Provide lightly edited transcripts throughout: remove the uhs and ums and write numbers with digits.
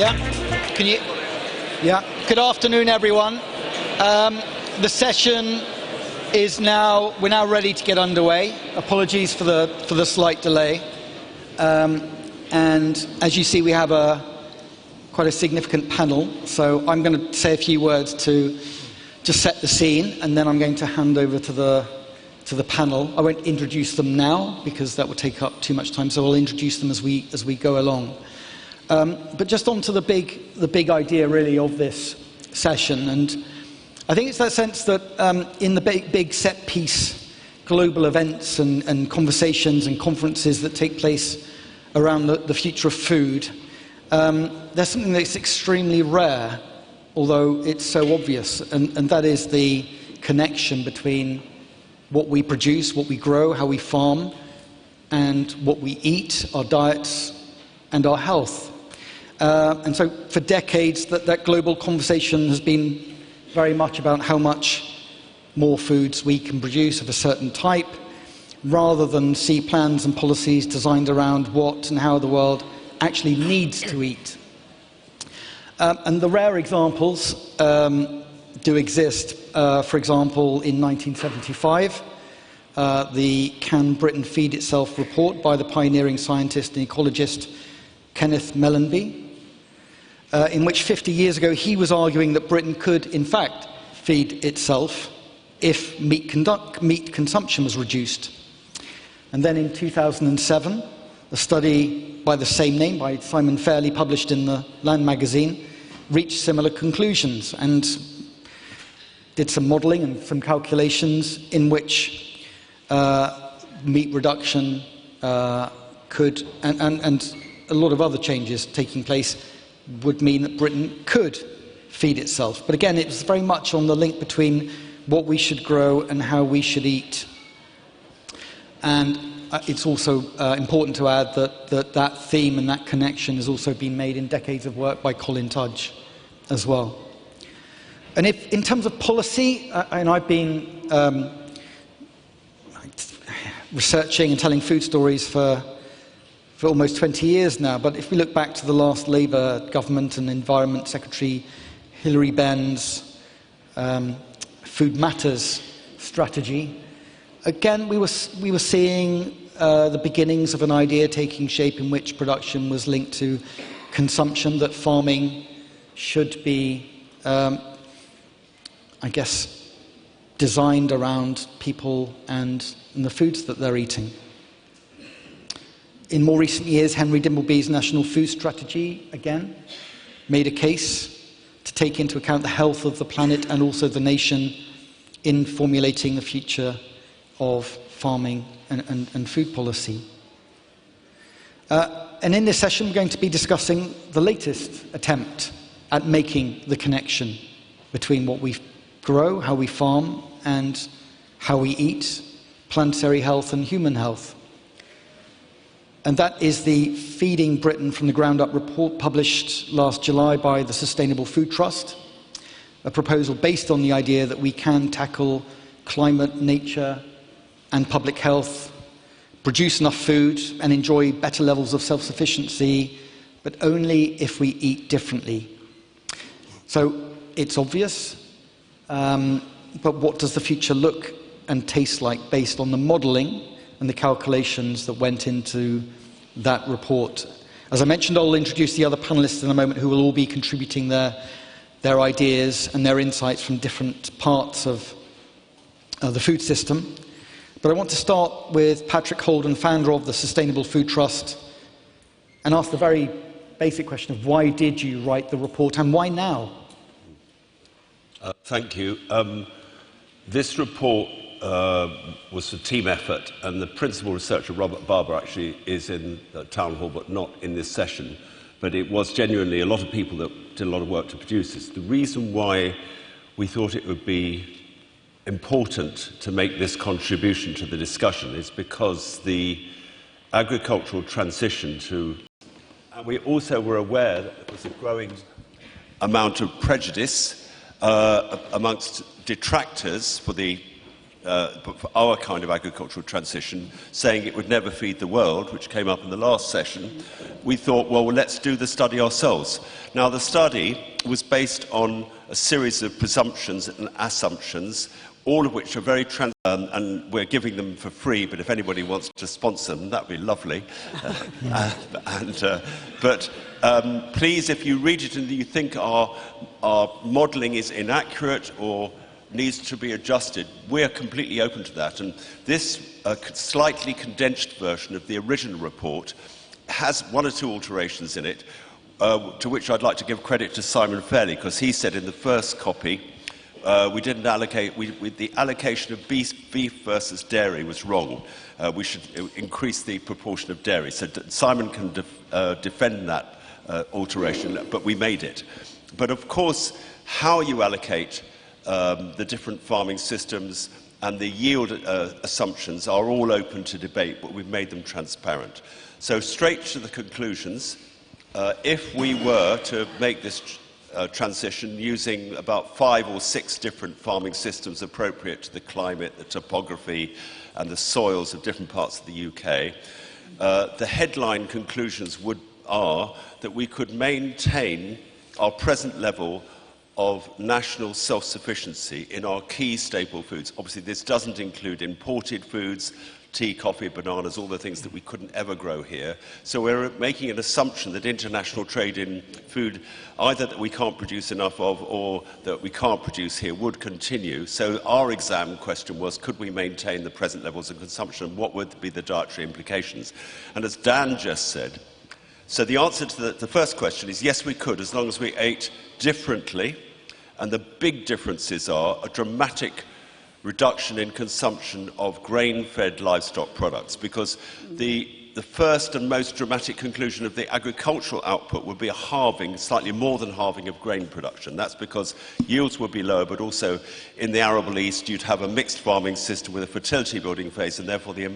Yeah? Can you? Yeah. Good afternoon, everyone. The session is now, we're now ready to get underway. Apologies for the slight delay. And as you see, we have quite a significant panel. So I'm going to say a few words to set the scene, and then I'm going to hand over to the panel. I won't introduce them now because that would take up too much time, so I'll introduce them as we go along. But just on to the big idea really of this session, and I think it's that sense that in the big set piece global events and conversations and conferences that take place around the future of food, there's something that's extremely rare, although it's so obvious, and that is the connection between what we produce, what we grow, how we farm, and what we eat, our diets, and our health. And so for decades, that global conversation has been very much about how much more foods we can produce of a certain type, rather than see plans and policies designed around what and how the world actually needs to eat. And the rare examples do exist. For example, in 1975, the Can Britain Feed Itself report by the pioneering scientist and ecologist Kenneth Mellanby, in which 50 years ago he was arguing that Britain could, in fact, feed itself if meat consumption was reduced. And then in 2007, a study by the same name, by Simon Fairlie, published in the Land magazine, reached similar conclusions and did some modelling and some calculations in which meat reduction could, and a lot of other changes taking place, would mean that Britain could feed itself. But again, it was very much on the link between what we should grow and how we should eat. And it's also important to add that theme and that connection has also been made in decades of work by Colin Tudge as well. And if, in terms of policy, and I've been researching and telling food stories for almost 20 years now, but if we look back to the last Labour government and Environment Secretary Hilary Benn's Food Matters strategy, again we were seeing the beginnings of an idea taking shape in which production was linked to consumption, that farming should be, I guess, designed around people and the foods that they're eating. In more recent years, Henry Dimbleby's National Food Strategy, again, made a case to take into account the health of the planet and also the nation in formulating the future of farming and food policy. And in this session, we're going to be discussing the latest attempt at making the connection between what we grow, how we farm, and how we eat, planetary health and human health. And that is the Feeding Britain from the Ground Up report published last July by the Sustainable Food Trust, a proposal based on the idea that we can tackle climate, nature, and public health, produce enough food, and enjoy better levels of self-sufficiency, but only if we eat differently. So it's obvious, but what does the future look and taste like based on the modelling and the calculations that went into that report? As I mentioned, I'll introduce the other panellists in a moment who will all be contributing their ideas and their insights from different parts of the food system. But I want to start with Patrick Holden, founder of the Sustainable Food Trust, and ask the very basic question of why did you write the report and why now? Thank you. This report was a team effort, and the principal researcher, Robert Barber, actually is in the town hall but not in this session. But it was genuinely a lot of people that did a lot of work to produce this. The reason why we thought it would be important to make this contribution to the discussion is because the agricultural transition to... And we also were aware that there was a growing amount of prejudice amongst detractors for the but for our kind of agricultural transition, saying it would never feed the world, which came up in the last session, we thought, well, let's do the study ourselves. Now, the study was based on a series of presumptions and assumptions, all of which are very and we're giving them for free, but if anybody wants to sponsor them, that'd be lovely. But please, if you read it and you think our modelling is inaccurate or needs to be adjusted, we're completely open to that. And this slightly condensed version of the original report has one or two alterations in it, to which I'd like to give credit to Simon Fairlie, because he said in the first copy, we didn't allocate, the allocation of beef versus dairy was wrong. We should increase the proportion of dairy. So Simon can defend that alteration, but we made it. But of course, how you allocate the different farming systems and the yield assumptions are all open to debate, but we've made them transparent. So straight to the conclusions, if we were to make this transition using about 5 or 6 different farming systems appropriate to the climate, the topography and the soils of different parts of the UK, the headline conclusions are that we could maintain our present level of national self-sufficiency in our key staple foods. Obviously, this doesn't include imported foods, tea, coffee, bananas, all the things that we couldn't ever grow here. So we're making an assumption that international trade in food, either that we can't produce enough of or that we can't produce here, would continue. So our exam question was, could we maintain the present levels of consumption? What would be the dietary implications? And as Dan just said, so the answer to the first question is yes, we could, as long as we ate differently. And the big differences are a dramatic reduction in consumption of grain-fed livestock products, because the first and most dramatic conclusion of the agricultural output would be a halving, slightly more than halving of grain production. That's because yields would be lower, but also in the arable east you'd have a mixed farming system with a fertility building phase, and therefore the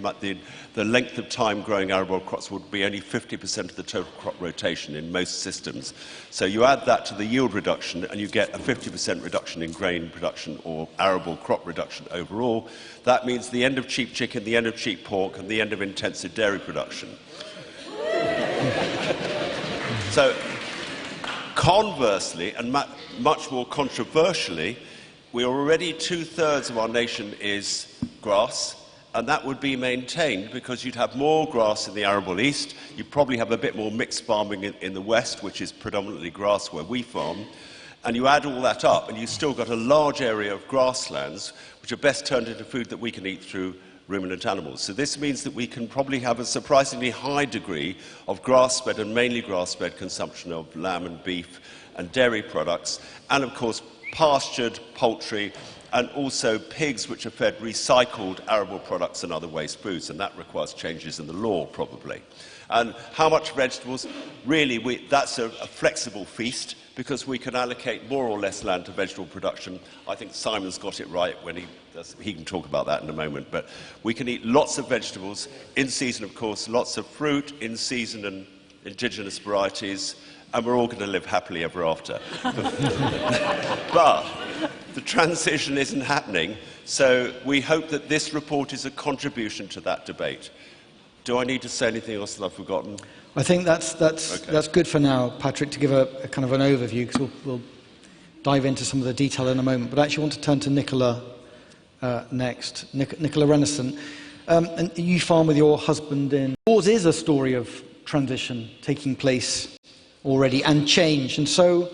length of time growing arable crops would be only 50% of the total crop rotation in most systems. So you add that to the yield reduction and you get a 50% reduction in grain production or arable crop reduction overall. That means the end of cheap chicken, the end of cheap pork, and the end of intensive dairy production. So, conversely, and much more controversially, we are already 2/3 of our nation is grass, and that would be maintained because you'd have more grass in the arable east. You'd probably have a bit more mixed farming in the west, which is predominantly grass where we farm. And you add all that up, and you've still got a large area of grasslands, which are best turned into food that we can eat through ruminant animals. So this means that we can probably have a surprisingly high degree of grass-fed and mainly grass-fed consumption of lamb and beef and dairy products, and of course pastured poultry, and also pigs which are fed recycled arable products and other waste foods, and that requires changes in the law probably. And how much vegetables? Really, that's a flexible feast, because we can allocate more or less land to vegetable production. I think Simon's got it right when he can talk about that in a moment, but we can eat lots of vegetables, in season of course, lots of fruit, in season and indigenous varieties, and we're all going to live happily ever after. But the transition isn't happening, so we hope that this report is a contribution to that debate. Do I need to say anything else that I've forgotten? I think that's good for now, Patrick, to give a kind of an overview, because we'll dive into some of the detail in a moment. But I actually want to turn to Nicola next. Nicola Renison. And you farm with your husband in... Yours is a story of transition taking place already and change. And so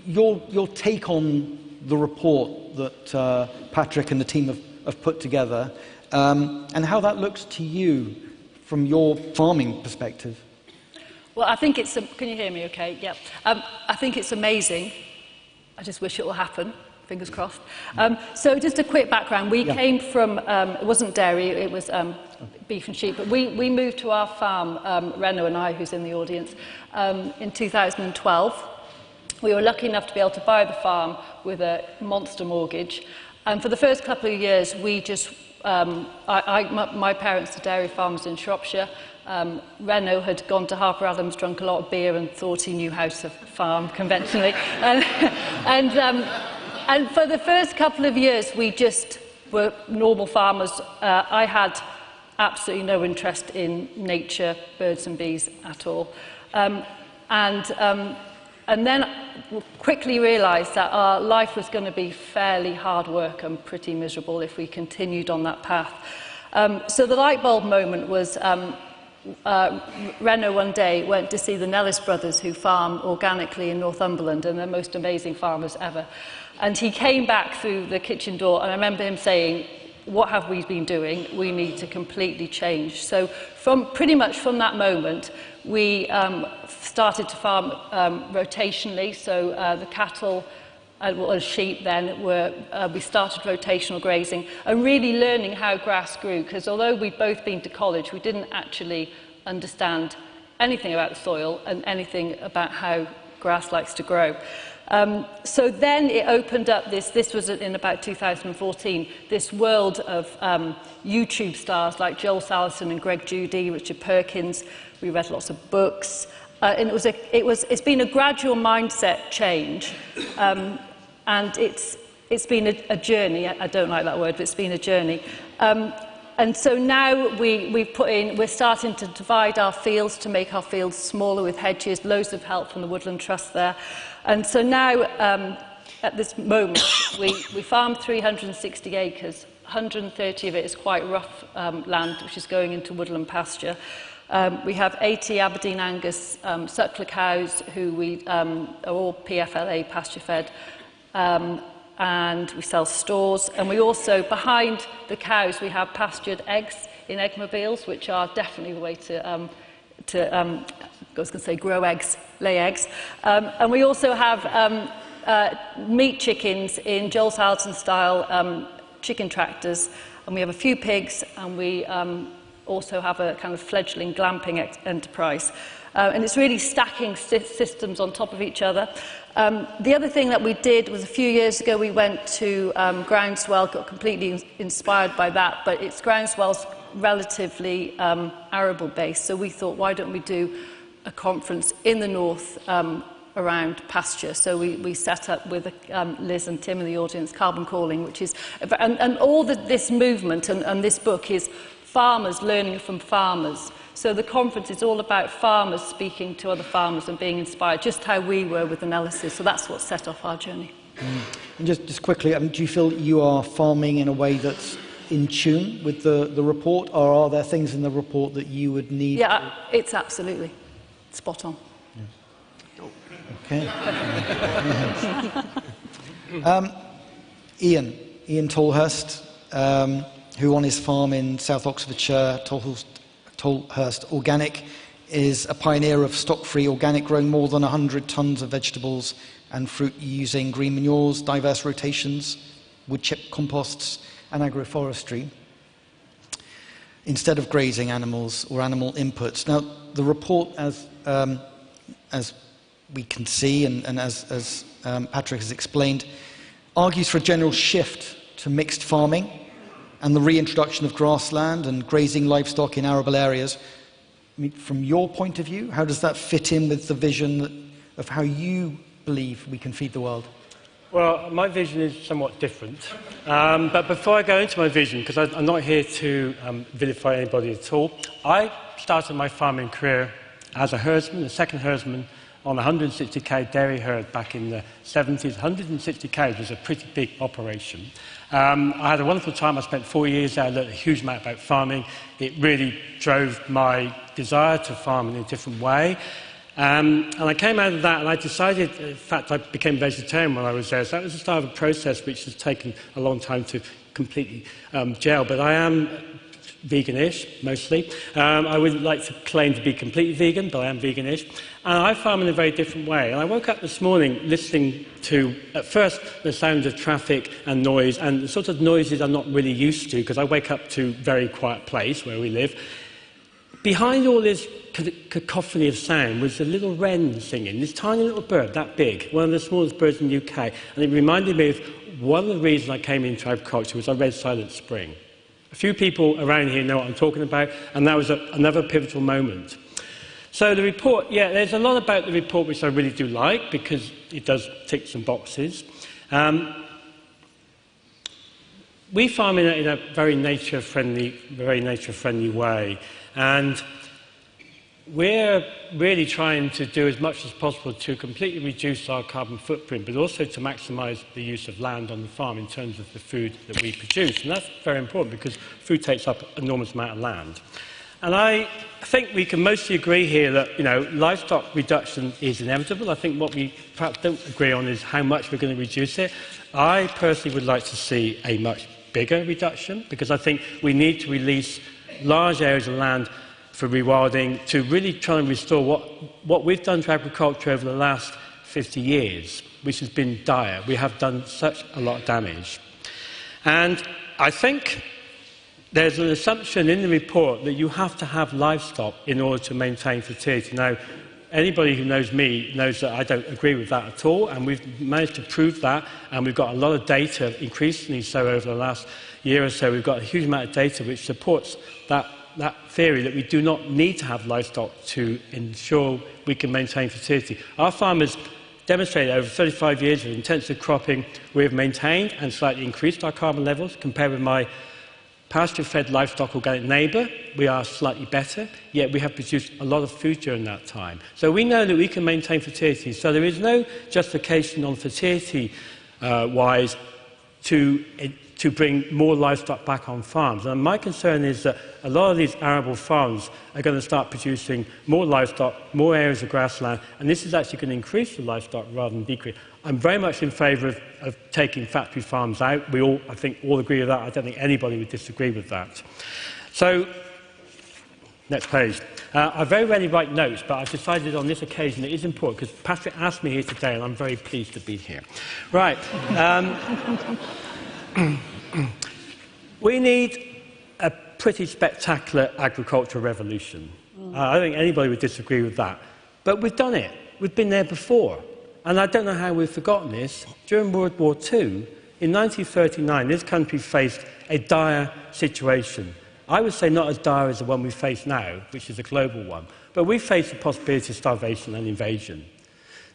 your take on the report that Patrick and the team have put together, and how that looks to you from your farming perspective. Well, I think it's... Can you hear me okay? Yeah. I think it's amazing. I just wish it will happen. Fingers crossed. So just a quick background. We came from... it wasn't dairy, it was beef and sheep. But we moved to our farm, Reno and I, who's in the audience, in 2012. We were lucky enough to be able to buy the farm with a monster mortgage. And for the first couple of years, we just... my parents are dairy farmers in Shropshire. Reno had gone to Harper Adams, drunk a lot of beer and thought he knew how to farm conventionally. And for the first couple of years, we just were normal farmers. I had absolutely no interest in nature, birds and bees at all. And then quickly realised that our life was going to be fairly hard work and pretty miserable if we continued on that path. So the light bulb moment was Reno one day went to see the Nellis brothers who farm organically in Northumberland, and they're the most amazing farmers ever. And he came back through the kitchen door, and I remember him saying, what have we been doing? We need to completely change. So pretty much from that moment, we started to farm rotationally. So the cattle, well, sheep then, we started rotational grazing and really learning how grass grew. Because although we'd both been to college, we didn't actually understand anything about the soil and anything about how grass likes to grow. So then it opened up this was in about 2014, this world of YouTube stars like Joel Salatin and Greg Judy, Richard Perkins. We read lots of books. And it's been a gradual mindset change. And it's been a journey. I don't like that word, but it's been a journey. And so now we're starting to divide our fields to make our fields smaller with hedges, loads of help from the Woodland Trust there. And so now, at this moment, we farm 360 acres. 130 of it is quite rough land, which is going into woodland pasture. We have 80 Aberdeen Angus suckler cows who are all PFLA pasture-fed. And we sell stores, and we also, behind the cows, we have pastured eggs in eggmobiles, which are definitely the way to I was going to say grow eggs, lay eggs. And we also have meat chickens in Joel Salatin style chicken tractors, and we have a few pigs, and we also have a kind of fledgling glamping enterprise. And it's really stacking systems on top of each other. The other thing that we did was a few years ago we went to Groundswell, got completely inspired by that, but Groundswell's relatively arable based, so we thought, why don't we do a conference in the north around pasture? So we set up with Liz and Tim in the audience, Carbon Calling, which is, and all this movement and this book is farmers learning from farmers. So the conference is all about farmers speaking to other farmers and being inspired, just how we were with analysis. So that's what set off our journey. And just quickly, do you feel you are farming in a way that's in tune with the report, or are there things in the report that you would need? Yeah, it's absolutely spot on. Okay. Iain Tolhurst, who on his farm in South Oxfordshire, Tolhurst Organic, is a pioneer of stock-free organic, growing more than 100 tonnes of vegetables and fruit using green manures, diverse rotations, wood chip composts and agroforestry instead of grazing animals or animal inputs. Now, the report, as we can see and as Patrick has explained, argues for a general shift to mixed farming and the reintroduction of grassland and grazing livestock in arable areas. I mean, from your point of view, how does that fit in with the vision of how you believe we can feed the world? Well, my vision is somewhat different. But before I go into my vision, because I'm not here to vilify anybody at all, I started my farming career as a herdsman, a second herdsman, on a 160 cow dairy herd back in the 70s. 160 cows was a pretty big operation. I had a wonderful time. I spent 4 years there. I learned a huge amount about farming. It really drove my desire to farm in a different way. And I came out of that and I decided, in fact, I became vegetarian when I was there. So that was the start of a process which has taken a long time to completely gel. But I am veganish, mostly. I wouldn't like to claim to be completely vegan, but I am veganish. And I farm in a very different way. And I woke up this morning listening to, at first, the sound of traffic and noise, and the sort of noises I'm not really used to, because I wake up to a very quiet place where we live. Behind all this cacophony of sound was a little wren singing, this tiny little bird, that big, one of the smallest birds in the UK. And it reminded me of one of the reasons I came into agriculture was I read Silent Spring. A few people around here know what I'm talking about, and that was another pivotal moment. So the report, yeah, there's a lot about the report which I really do like, because it does tick some boxes. we farm in a very nature-friendly way, and we're really trying to do as much as possible to completely reduce our carbon footprint, but also to maximise the use of land on the farm in terms of the food that we produce. And that's very important because food takes up an enormous amount of land. And I think we can mostly agree here that, livestock reduction is inevitable. I think what we perhaps don't agree on is how much we're going to reduce it. I personally would like to see a much bigger reduction, because I think we need to release large areas of land for rewilding to really try and restore what we've done to agriculture over the last 50 years, which has been dire. We have done such a lot of damage. And I think there's an assumption in the report that you have to have livestock in order to maintain fertility. Now, anybody who knows me knows that I don't agree with that at all, and we've managed to prove that, and we've got a lot of data, increasingly so over the last year or so. We've got a huge amount of data which supports that theory that we do not need to have livestock to ensure we can maintain fertility. Our farmers demonstrated over 35 years of intensive cropping, we have maintained and slightly increased our carbon levels. Compared with my pasture-fed livestock organic neighbour, we are slightly better, yet we have produced a lot of food during that time. So we know that we can maintain fertility, so there is no justification on fertility-wise to bring more livestock back on farms. And my concern is that a lot of these arable farms are going to start producing more livestock, more areas of grassland, and this is actually going to increase the livestock rather than decrease. I'm very much in favour of taking factory farms out. We all, I think, all agree with that. I don't think anybody would disagree with that. So, next page. I very rarely write notes, but I've decided on this occasion it is important because Patrick asked me here today, and I'm very pleased to be here. Right. We need a pretty spectacular agricultural revolution. I don't think anybody would disagree with that. But we've done it. We've been there before. And I don't know how we've forgotten this. During World War II, in 1939, this country faced a dire situation. I would say not as dire as the one we face now, which is a global one. But we faced the possibility of starvation and invasion.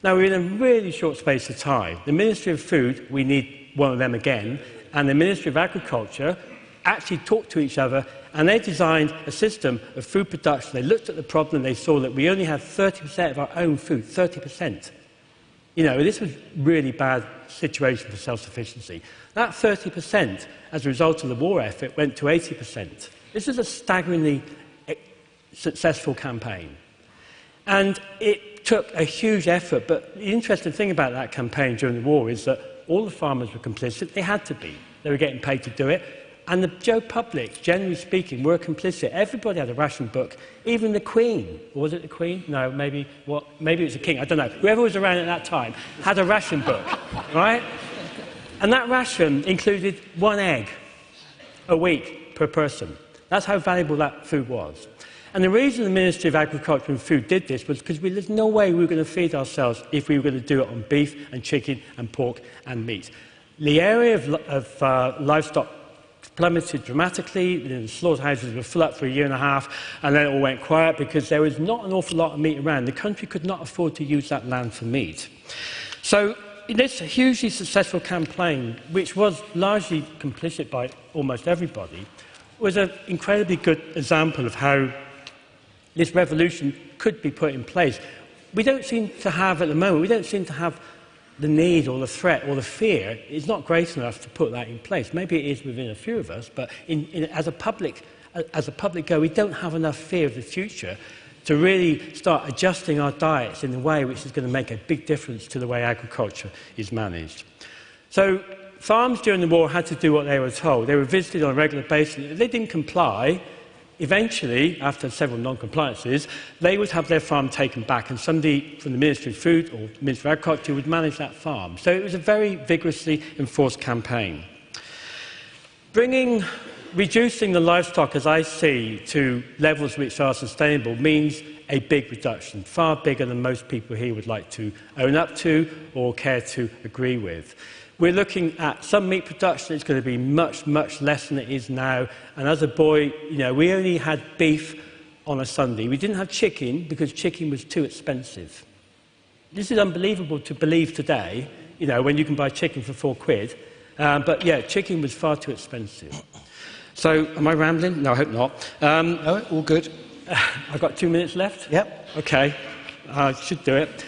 Now, we're in a really short space of time. The Ministry of Food, we need one of them again, and the Ministry of Agriculture actually talked to each other, and they designed a system of food production. They looked at the problem, and they saw that we only had 30% of our own food, 30%. This was a really bad situation for self-sufficiency. That 30%, as a result of the war effort, went to 80%. This was a staggeringly successful campaign. And it took a huge effort, but the interesting thing about that campaign during the war is that all the farmers were complicit. They had to be. They were getting paid to do it. And the Joe public, generally speaking, were complicit. Everybody had a ration book, even the Queen. Or was it the Queen? No, maybe it was the King. I don't know. Whoever was around at that time had a ration book, right? And that ration included 1 egg a week per person. That's how valuable that food was. And the reason the Ministry of Agriculture and Food did this was because there's no way we were going to feed ourselves if we were going to do it on beef and chicken and pork and meat. The area of livestock plummeted dramatically. The slaughterhouses were full up for a year and a half, and then it all went quiet because there was not an awful lot of meat around. The country could not afford to use that land for meat. So this hugely successful campaign, which was largely complicit by almost everybody, was an incredibly good example of how this revolution could be put in place. We don't seem to have, at the moment, the need or the threat or the fear is not great enough to put that in place. Maybe it is within a few of us, but as a public go, we don't have enough fear of the future to really start adjusting our diets in a way which is going to make a big difference to the way agriculture is managed. So farms during the war had to do what they were told. They were visited on a regular basis. If they didn't comply, eventually, after several non-compliances, they would have their farm taken back, and somebody from the Ministry of Food or Ministry of Agriculture would manage that farm. So it was a very vigorously enforced campaign. Reducing the livestock, as I see, to levels which are sustainable means a big reduction, far bigger than most people here would like to own up to or care to agree with. We're looking at some meat production. It's going to be much, much less than it is now. And as a boy, we only had beef on a Sunday. We didn't have chicken because chicken was too expensive. This is unbelievable to believe today, when you can buy chicken for £4. But yeah, chicken was far too expensive. So, am I rambling? No, I hope not. No, all good. I've got 2 minutes left? Yep. Okay, I should do it.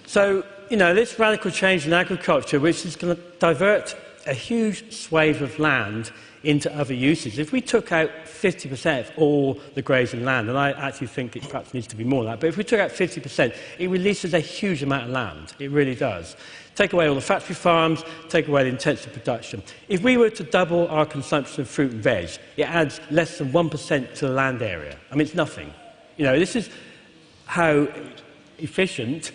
So, this radical change in agriculture, which is going to divert a huge swathe of land into other uses. If we took out 50% of all the grazing land, and I actually think it perhaps needs to be more than that, but if we took out 50%, it releases a huge amount of land. It really does. Take away all the factory farms, take away the intensive production. If we were to double our consumption of fruit and veg, it adds less than 1% to the land area. I mean, it's nothing. This is how efficient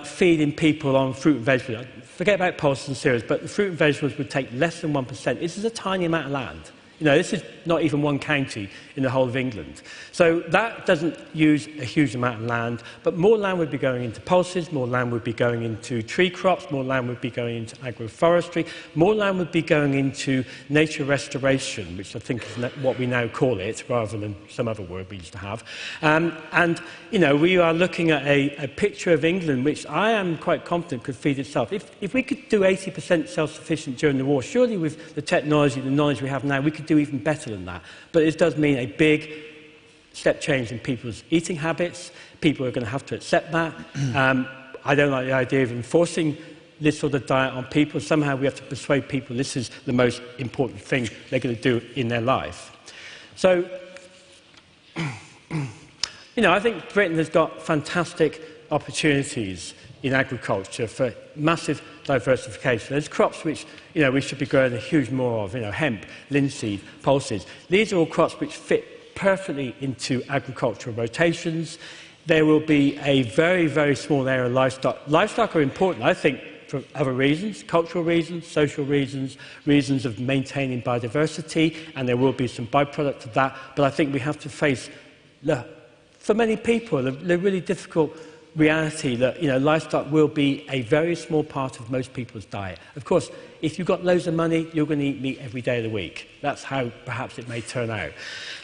feeding people on fruit and vegetables. Forget about pulses and cereals, but the fruit and vegetables would take less than 1%. This is a tiny amount of land. This is not even one county in the whole of England. So that doesn't use a huge amount of land, but more land would be going into pulses, more land would be going into tree crops, more land would be going into agroforestry, more land would be going into nature restoration, which I think is what we now call it, rather than some other word we used to have. We are looking at a picture of England which I am quite confident could feed itself. If we could do 80% self-sufficient during the war, surely with the technology, the knowledge we have now, we could do even better than that. But it does mean a big step change in people's eating habits. People are going to have to accept that. I don't like the idea of enforcing this sort of diet on people. Somehow we have to persuade people this is the most important thing they're going to do in their life. So, I think Britain has got fantastic opportunities in agriculture for massive diversification. There's crops which we should be growing a huge more of, hemp, linseed, pulses. These are all crops which fit perfectly into agricultural rotations. There will be a very, very small area of livestock. Livestock are important, I think, for other reasons, cultural reasons, social reasons, reasons of maintaining biodiversity, and there will be some byproduct of that. But I think we have to face, for many people, the really difficult reality that livestock will be a very small part of most people's diet. Of course, if you've got loads of money, you're going to eat meat every day of the week. That's how perhaps it may turn out.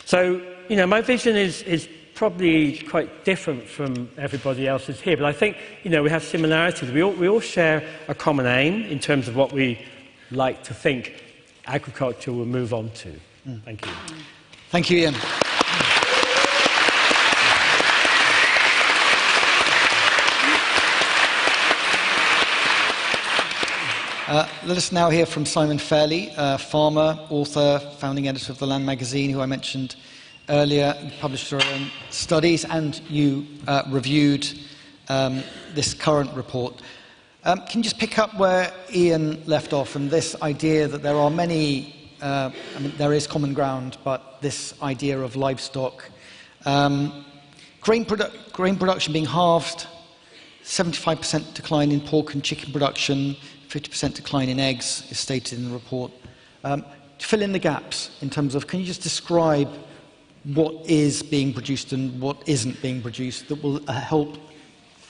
So, my vision is probably quite different from everybody else's here, but I think we have similarities. We all share a common aim in terms of what we like to think agriculture will move on to. Thank you. Thank you, Iain. Let us now hear from Simon Fairlie, farmer, author, founding editor of The Land magazine, who I mentioned earlier. You published your own studies and you reviewed this current report. Can you just pick up where Iain left off, and this idea that there are many, there is common ground, but this idea of livestock, grain production being halved, 75% decline in pork and chicken production, 50% decline in eggs is stated in the report. Fill in the gaps in terms of, can you just describe what is being produced and what isn't being produced that will help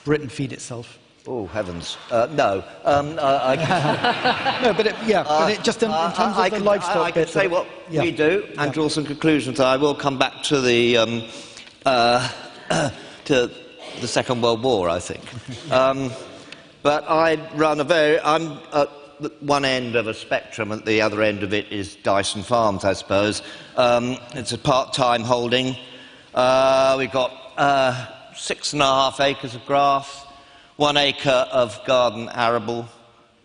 Britain feed itself? Oh, heavens. No. No, but just in terms of the livestock I can say what we do and draw some conclusions. I will come back to the Second World War, I think. But I'm at one end of a spectrum, at the other end of it is Dyson Farms, I suppose. It's a part-time holding. We've got 6.5 acres of grass, 1 acre of garden arable,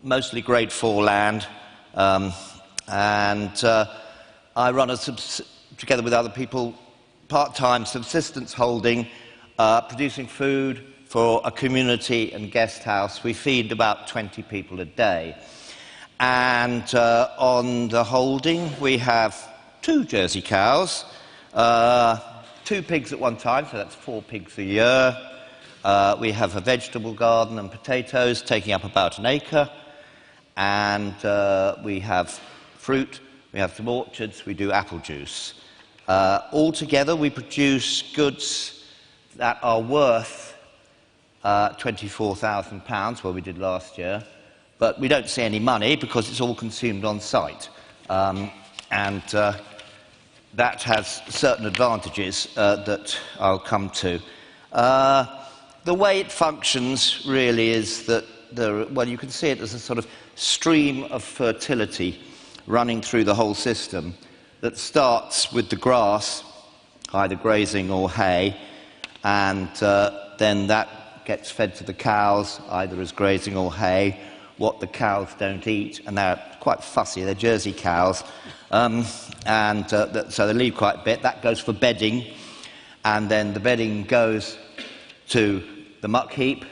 mostly grade 4 land. And I run, together with other people, part-time subsistence holding, producing food for a community and guest house. We feed about 20 people a day. And on the holding, we have 2 Jersey cows, 2 pigs at one time, so that's 4 pigs a year. We have a vegetable garden and potatoes taking up about 1 acre. And we have fruit, we have some orchards, we do apple juice. Altogether, we produce goods that are worth £24,000, well, we did last year, but we don't see any money because it's all consumed on site. And that has certain advantages that I'll come to. The way it functions really is that well, you can see it as a sort of stream of fertility running through the whole system that starts with the grass, either grazing or hay, and then that gets fed to the cows, either as grazing or hay. What the cows don't eat, and they're quite fussy, they're Jersey cows, so they leave quite a bit. That goes for bedding, and then the bedding goes to the muck heap.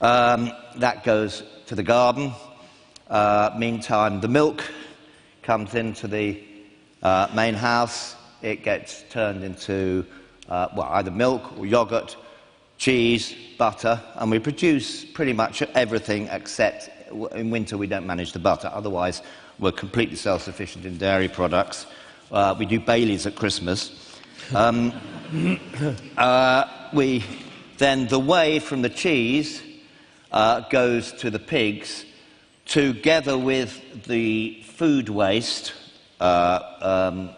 That goes to the garden. Meantime, the milk comes into the main house. It gets turned into either milk or yogurt, cheese, butter, and we produce pretty much everything except in winter we don't manage the butter. Otherwise, we're completely self-sufficient in dairy products. We do Baileys at Christmas. Then the whey from the cheese goes to the pigs, together with the food waste. We're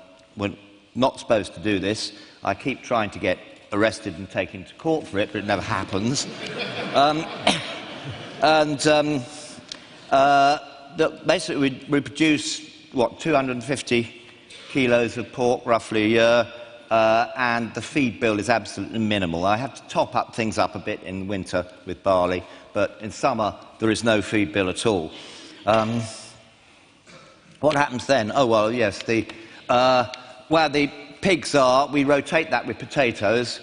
not supposed to do this. I keep trying to get arrested and taken to court for it, but it never happens. Basically, we produce, 250 kilos of pork roughly a year, and the feed bill is absolutely minimal. I have to top up things up a bit in winter with barley, but in summer there is no feed bill at all. What happens then? Oh, well, yes, where the pigs are, we rotate that with potatoes.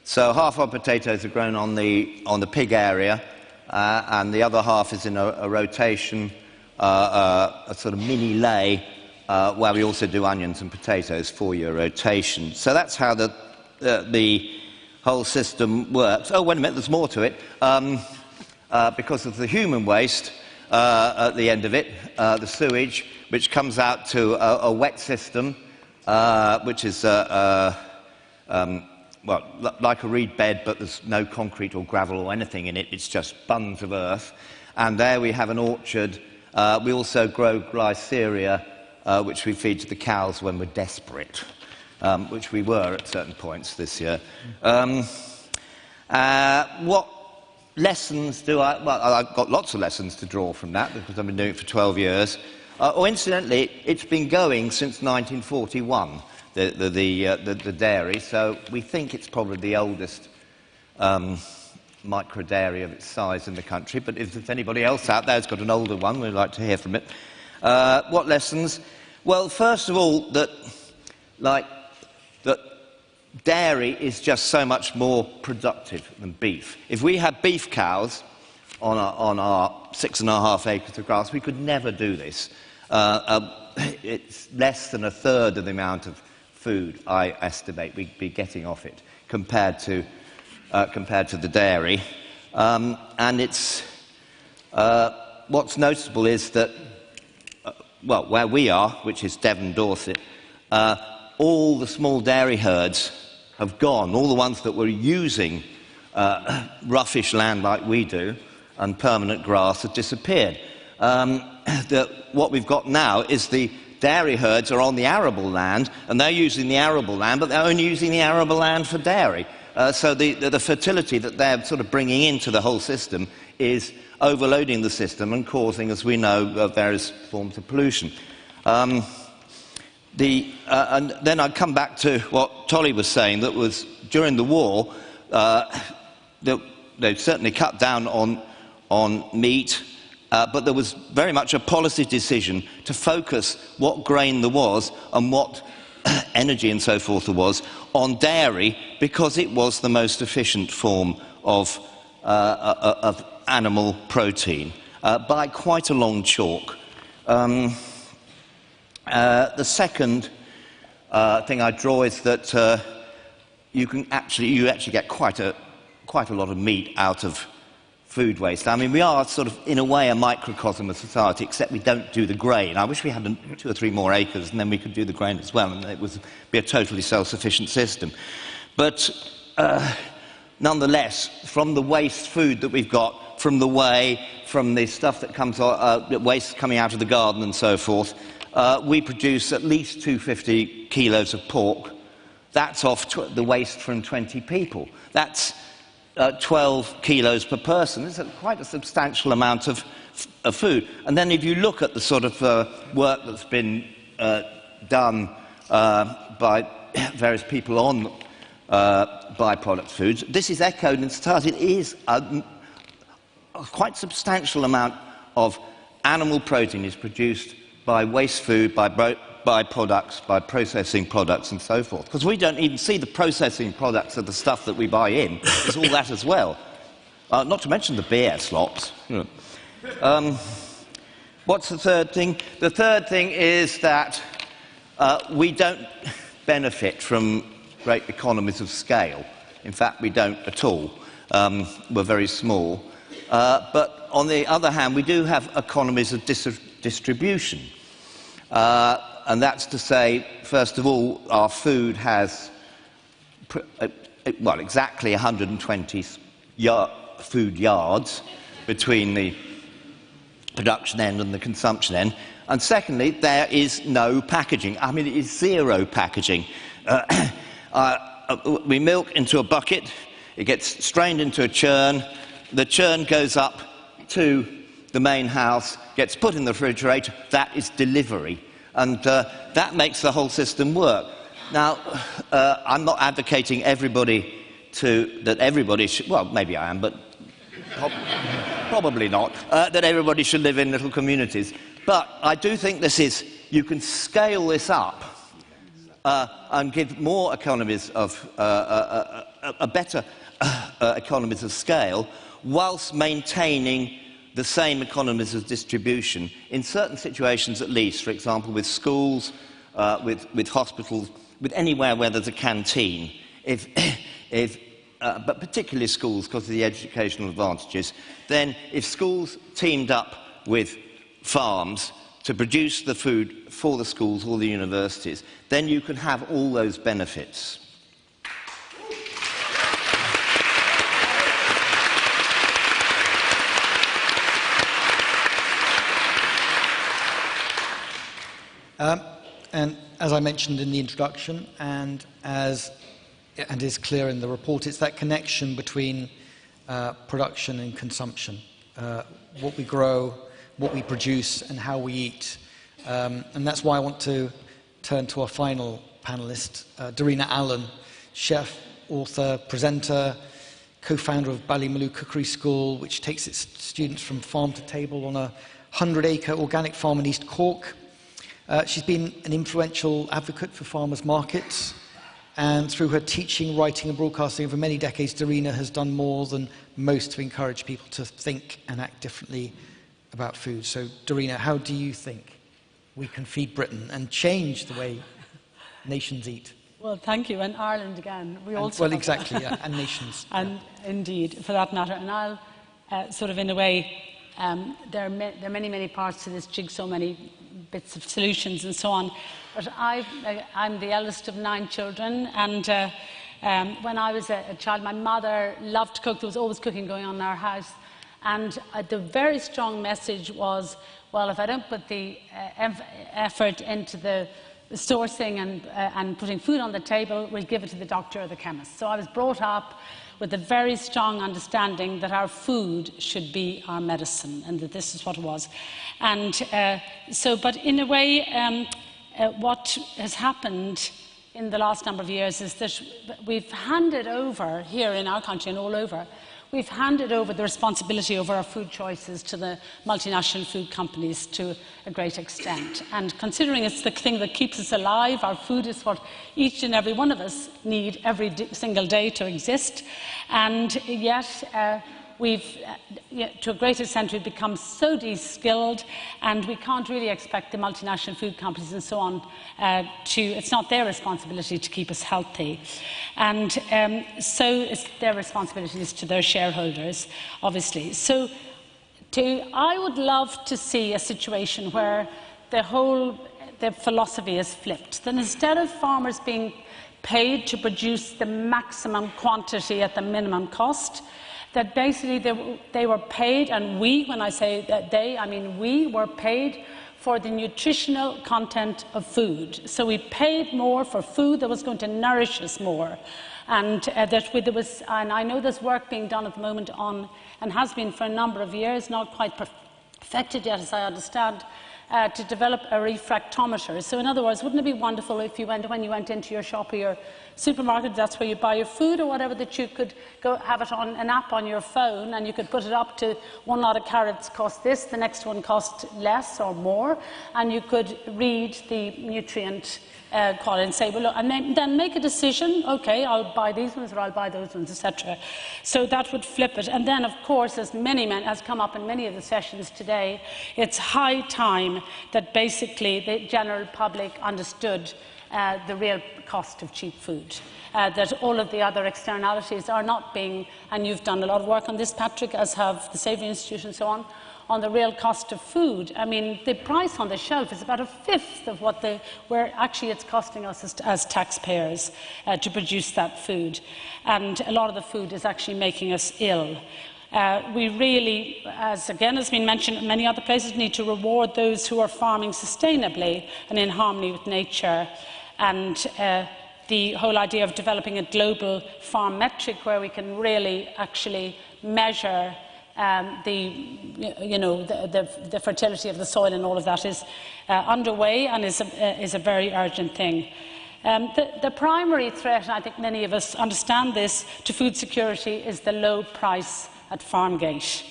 So half our potatoes are grown on the pig area, and the other half is in a rotation, a sort of mini lay, where we also do onions and potatoes, 4-year rotation. So that's how the whole system works. Oh, wait a minute, there's more to it. Because of the human waste at the end of it, the sewage, which comes out to a wet system, which is like a reed bed, but there's no concrete or gravel or anything in it. It's just buns of earth. And there we have an orchard. We also grow glyceria, which we feed to the cows when we're desperate, which we were at certain points this year. What lessons do I... Well, I've got lots of lessons to draw from that, because I've been doing it for 12 years. Incidentally, it's been going since 1941, the dairy, so we think it's probably the oldest micro-dairy of its size in the country, but if there's anybody else out there who's got an older one, we'd like to hear from it. What lessons? Well, first of all, that dairy is just so much more productive than beef. If we had beef cows on our 6.5 acres of grass, we could never do this. It's less than a third of the amount of food I estimate we'd be getting off it compared to the dairy. And it's what's noticeable is that where we are, which is Devon, Dorset, all the small dairy herds have gone. All the ones that were using roughish land like we do and permanent grass have disappeared. What we've got now is the dairy herds are on the arable land, and they're using the arable land, but they're only using the arable land for dairy. So the fertility that they're sort of bringing into the whole system is overloading the system and causing, as we know, various forms of pollution. And then I come back to what Tolly was saying, that was during the war, they certainly cut down on meat, but there was very much a policy decision to focus what grain there was and what energy and so forth there was on dairy, because it was the most efficient form of animal protein by quite a long chalk. The second thing I draw is that you actually get quite a lot of meat out of food waste. I mean, we are sort of, in a way, a microcosm of society, except we don't do the grain. I wish we had 2 or 3 more acres, and then we could do the grain as well, and it would be a totally self-sufficient system. But nonetheless, from the waste food that we've got, from the whey, from the stuff that comes, waste coming out of the garden and so forth, we produce at least 250 kilos of pork. That's off the waste from 20 people. That's 12 kilos per person. It's quite a substantial amount of food. And then if you look at the sort of work that's been done by various people on byproduct foods, this is echoed in society. It is a quite substantial amount of animal protein is produced by waste food, by products, by processing products and so forth. Because we don't even see the processing products of the stuff that we buy in. There's all that as well. Not to mention the beer slops. What's the third thing? The third thing is that we don't benefit from great economies of scale. In fact, we don't at all. We're very small. But on the other hand, we do have economies of distribution. And that's to say, first of all, our food has, well, exactly 120 food yards between the production end and the consumption end. And secondly, there is no packaging. I mean, it is zero packaging. We milk into a bucket, it gets strained into a churn, the churn goes up to the main house, gets put in the refrigerator, that is delivery. And that makes the whole system work. Now, I'm not advocating that everybody should, well, maybe I am, but probably not, that everybody should live in little communities. But I do think you can scale this up and give more economies of, better economies of scale, whilst maintaining the same economies of distribution, in certain situations at least, for example, with schools, with hospitals, with anywhere where there's a canteen, but particularly schools because of the educational advantages, then if schools teamed up with farms to produce the food for the schools or the universities, then you can have all those benefits. And as I mentioned in the introduction, and is clear in the report, it's that connection between production and consumption. What we grow, what we produce, and how we eat. And that's why I want to turn to our final panellist, Darina Allen, chef, author, presenter, co-founder of Ballymaloo Cookery School, which takes its students from farm to table on a 100-acre organic farm in East Cork. She's been an influential advocate for farmers' markets, and through her teaching, writing and broadcasting over many decades, Darina has done more than most to encourage people to think and act differently about food. So, Darina, how do you think we can feed Britain and change the way nations eat? Well, thank you, and Ireland again. Well, exactly, yeah, and nations. And indeed, for that matter. And I'll sort of, in a way, there are many, many parts to this jigsaw, many bits of solutions and so on. But I'm the eldest of 9 children, and when I was a child, my mother loved to cook. There was always cooking going on in our house. And the very strong message was, well, if I don't put the effort into the sourcing and putting food on the table, we'll give it to the doctor or the chemist. So I was brought up with a very strong understanding that our food should be our medicine, and that this is what it was. And but in a way, what has happened in the last number of years is that we've handed over, here in our country and all over, we've handed over the responsibility over our food choices to the multinational food companies to a great extent. And considering it's the thing that keeps us alive, our food is what each and every one of us need every single day to exist. And yet, we've, to a great extent, we've become so de-skilled, and we can't really expect the multinational food companies and so on it's not their responsibility to keep us healthy. And so it's their responsibilities to their shareholders, obviously. So I would love to see a situation where the philosophy is flipped. That instead of farmers being paid to produce the maximum quantity at the minimum cost, that basically they were paid, and we, when I say that they, I mean we were paid for the nutritional content of food. So we paid more for food that was going to nourish us more. And and I know there's work being done at the moment on, and has been for a number of years, not quite perfected yet, as I understand, to develop a refractometer. So in other words, wouldn't it be wonderful if you when you went into your shop or your supermarket, that's where you buy your food or whatever, that you could go have it on an app on your phone, and you could put it up to one lot of carrots cost this, the next one cost less or more, and you could read the nutrient quality and say, well, look, and then make a decision, okay, I'll buy these ones or I'll buy those ones, etc. So that would flip it. And then, of course, as has come up in many of the sessions today, it's high time that basically the general public understood the real cost of cheap food, that all of the other externalities are not being, and you've done a lot of work on this, Patrick, as have the Savory Institute and so on the real cost of food. I mean, the price on the shelf is about a fifth of what where actually it's costing us as taxpayers to produce that food. And a lot of the food is actually making us ill. We really, as again has been mentioned in many other places, need to reward those who are farming sustainably and in harmony with nature. And the whole idea of developing a global farm metric where we can really actually measure the fertility of the soil and all of that is underway and is a very urgent thing. The primary threat, and I think many of us understand this, to food security is the low price at farm gate.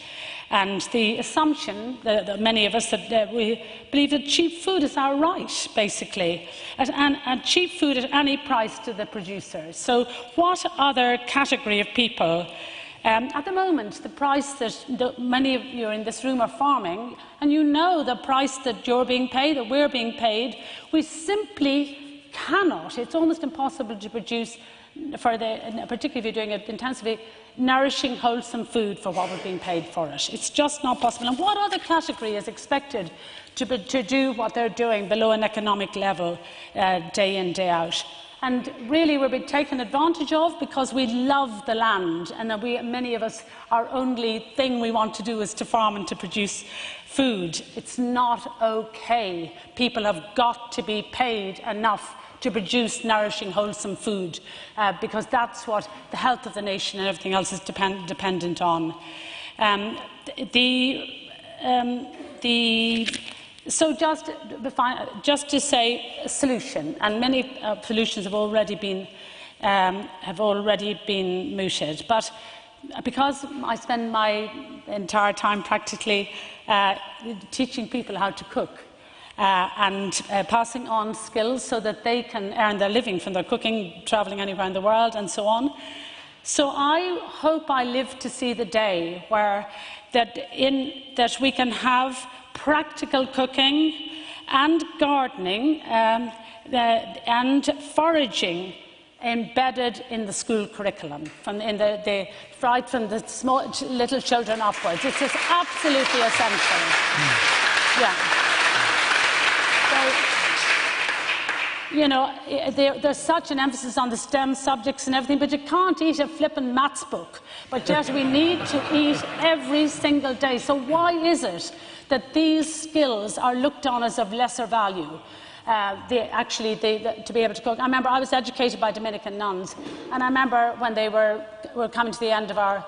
And the assumption that many of us that we believe that cheap food is our right, basically, and cheap food at any price to the producers. So what other category of people at the moment, the price that many of you in this room are farming, and you know the price that you're being paid, that we're being paid, we simply cannot. It's almost impossible to produce, particularly if you're doing it intensively, nourishing, wholesome food for what we're being paid for it. It's just not possible. And what other category is expected to do what they're doing below an economic level day in, day out? And really we're being taken advantage of because we love the land, and that many of us, our only thing we want to do is to farm and to produce food. It's not okay. People have got to be paid enough to produce nourishing, wholesome food, because that's what the health of the nation and everything else is dependent on. So just to say a solution, and many solutions have already been mooted, but because I spend my entire time practically teaching people how to cook, and passing on skills so that they can earn their living from their cooking, travelling anywhere in the world and so on. So I hope I live to see the day where that we can have practical cooking and gardening and foraging embedded in the school curriculum, right from the small little children upwards. It's just absolutely essential. Yeah. There's such an emphasis on the STEM subjects and everything, but you can't eat a flippin' maths book. But yet we need to eat every single day. So why is it that these skills are looked on as of lesser value? To be able to cook. I remember I was educated by Dominican nuns, and I remember when they were coming to the end of our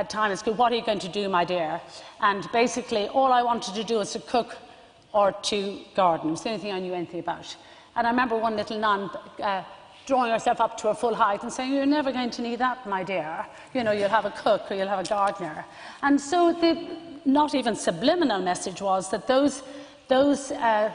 time at school, what are you going to do, my dear? And basically all I wanted to do was to cook or to garden. It was the only thing I knew anything about. And I remember one little nun drawing herself up to her full height and saying, you're never going to need that, my dear. You'll have a cook or you'll have a gardener. And so the not even subliminal message was that those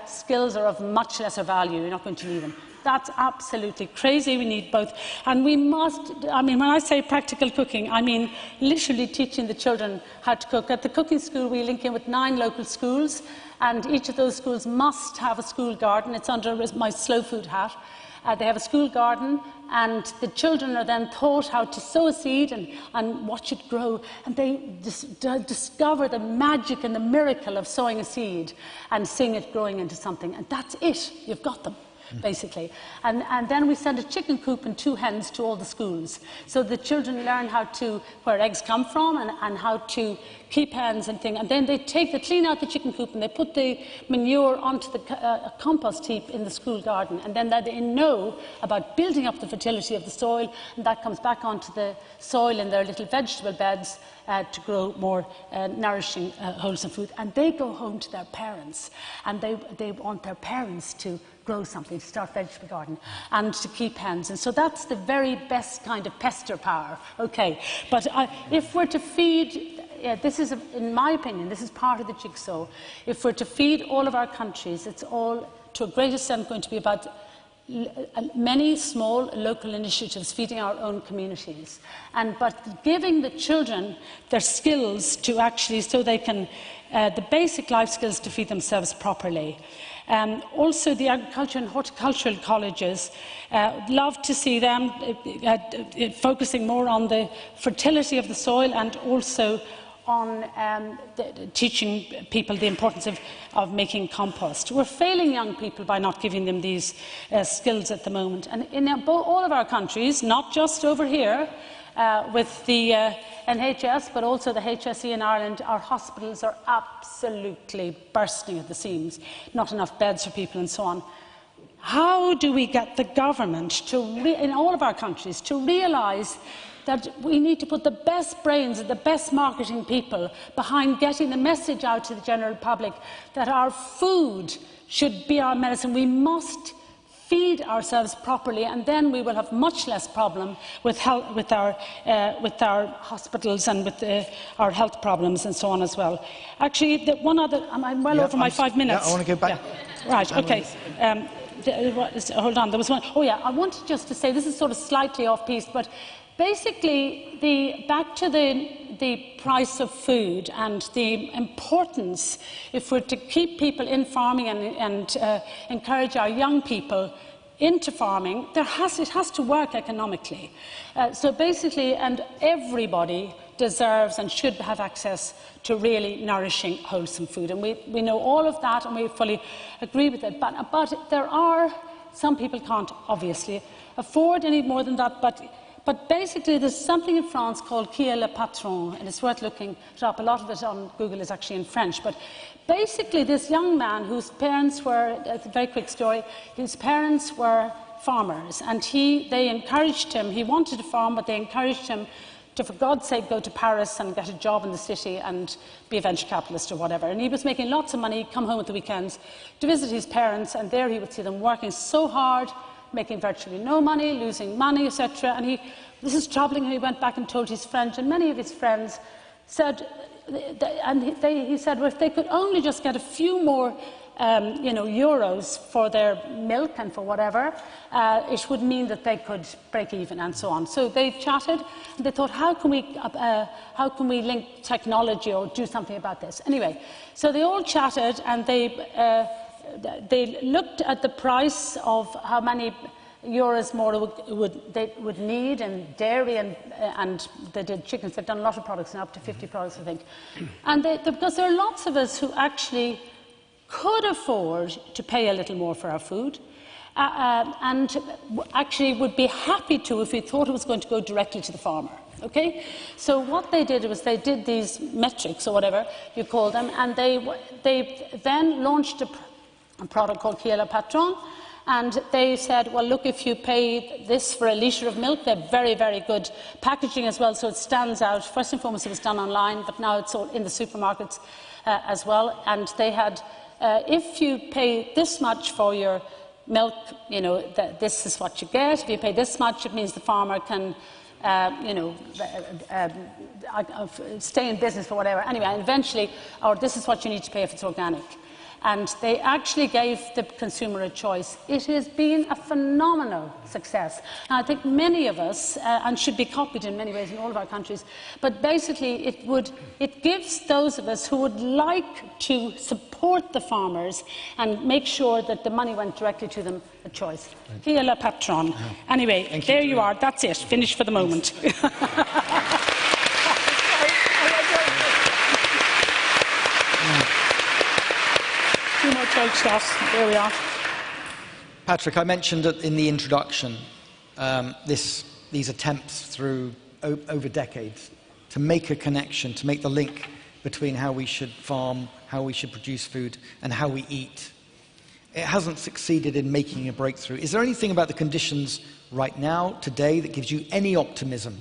skills are of much lesser value. You're not going to need them. That's absolutely crazy. We need both. And we must, when I say practical cooking, I mean literally teaching the children how to cook. At the cooking school, we link in with 9 local schools, and each of those schools must have a school garden. It's under my slow food hat. They have a school garden, and the children are then taught how to sow a seed and watch it grow. And they discover the magic and the miracle of sowing a seed and seeing it growing into something. And that's it. You've got them. basically. And then we send a chicken coop and 2 hens to all the schools. So the children learn where eggs come from and how to keep hens and things. And then they clean out the chicken coop and they put the manure onto the compost heap in the school garden. And then they know about building up the fertility of the soil, and that comes back onto the soil in their little vegetable beds to grow more nourishing, wholesome food. And they go home to their parents, and they want their parents to grow something, to start a vegetable garden, and to keep hens. And so that's the very best kind of pester power. Okay, but if we're to feed, this is, in my opinion, this is part of the jigsaw. If we're to feed all of our countries, it's all, to a great extent, going to be about many small local initiatives feeding our own communities, but giving the children their skills to actually, so they can, the basic life skills to feed themselves properly. Also, the agriculture and horticultural colleges, love to see them focusing more on the fertility of the soil, and also on teaching people the importance of making compost. We're failing young people by not giving them these skills at the moment. And in all of our countries, not just over here with the NHS, but also the HSE in Ireland, our hospitals are absolutely bursting at the seams. Not enough beds for people and so on. How do we get the government in all of our countries to realise that we need to put the best brains and the best marketing people behind getting the message out to the general public that our food should be our medicine? We must feed ourselves properly, and then we will have much less problem with our hospitals and with our health problems and so on as well. Actually, one other, I'm well over my 5 minutes. Yeah, I want to go back. Yeah. Right, okay. Hold on, there was one. Oh yeah, I wanted just to say, this is sort of slightly off-piste, but basically, back to the price of food and the importance, if we're to keep people in farming and encourage our young people into farming, it has to work economically. So basically, and everybody deserves and should have access to really nourishing, wholesome food. And we know all of that, and we fully agree with it. But there are, some people can't obviously afford any more than that, but basically, there's something in France called Qui est le patron, and it's worth looking it up. A lot of it on Google is actually in French. But basically, this young man whose parents were, it's a very quick story, his parents were farmers, and they encouraged him, he wanted to farm, but they encouraged him to, for God's sake, go to Paris and get a job in the city and be a venture capitalist or whatever. And he was making lots of money, come home at the weekends to visit his parents, and there he would see them working so hard, making virtually no money, losing money, etc. And this is troubling him. He went back and told his friends, and many of his friends said, he said, well, if they could only just get a few more euros for their milk and for whatever, it would mean that they could break even and so on. So they chatted, and they thought, how can we link technology or do something about this? Anyway, so they all chatted, and they looked at the price of how many euros more they would need, and dairy, and they did chickens. They've done a lot of products now, up to 50 products, I think. And because there are lots of us who actually could afford to pay a little more for our food, and actually would be happy to if we thought it was going to go directly to the farmer. Okay? So what they did was they did these metrics, or whatever you call them, and they then launched a product called Qui est le patron, and they said, well, look, if you pay this for a litre of milk, they're very, very good packaging as well, so it stands out. First and foremost, it was done online, but now it's all in the supermarkets as well. And they had, if you pay this much for your milk, this is what you get. If you pay this much, it means the farmer can stay in business for whatever. Anyway, and eventually, or this is what you need to pay if it's organic. And they actually gave the consumer a choice. It has been a phenomenal success. And I think many of us, and should be copied in many ways in all of our countries, but basically it gives those of us who would like to support the farmers and make sure that the money went directly to them a choice. Qui est le patron? Anyway, there you are. That's it. Finished for the moment. Two more talk shots. There we are. Patrick, I mentioned in the introduction these attempts through over decades to make a connection, to make the link between how we should farm, how we should produce food, and how we eat. It hasn't succeeded in making a breakthrough. Is there anything about the conditions right now, today, that gives you any optimism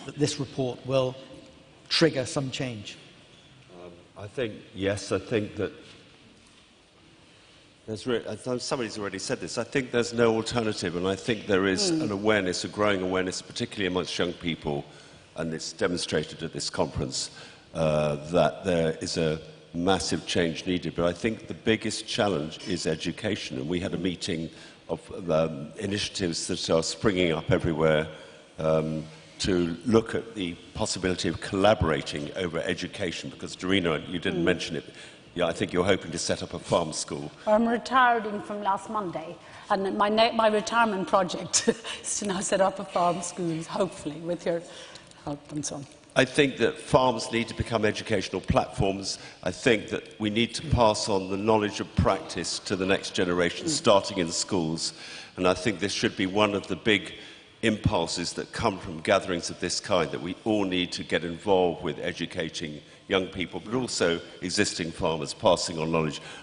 that this report will trigger some change? I think, yes, I think that somebody's already said this. I think there's no alternative, and I think there is an awareness, a growing awareness, particularly amongst young people, and it's demonstrated at this conference, that there is a massive change needed. But I think the biggest challenge is education, and we had a meeting of initiatives that are springing up everywhere to look at the possibility of collaborating over education, because Darina, you didn't mention it. Yeah, I think you're hoping to set up a farm school. I'm retiring from last Monday, and my retirement project is to now set up a farm school, hopefully, with your help and so on. I think that farms need to become educational platforms. I think that we need to pass on the knowledge of practice to the next generation, starting in schools. And I think this should be one of the big impulses that come from gatherings of this kind, that we all need to get involved with educating young people, but also existing farmers, passing on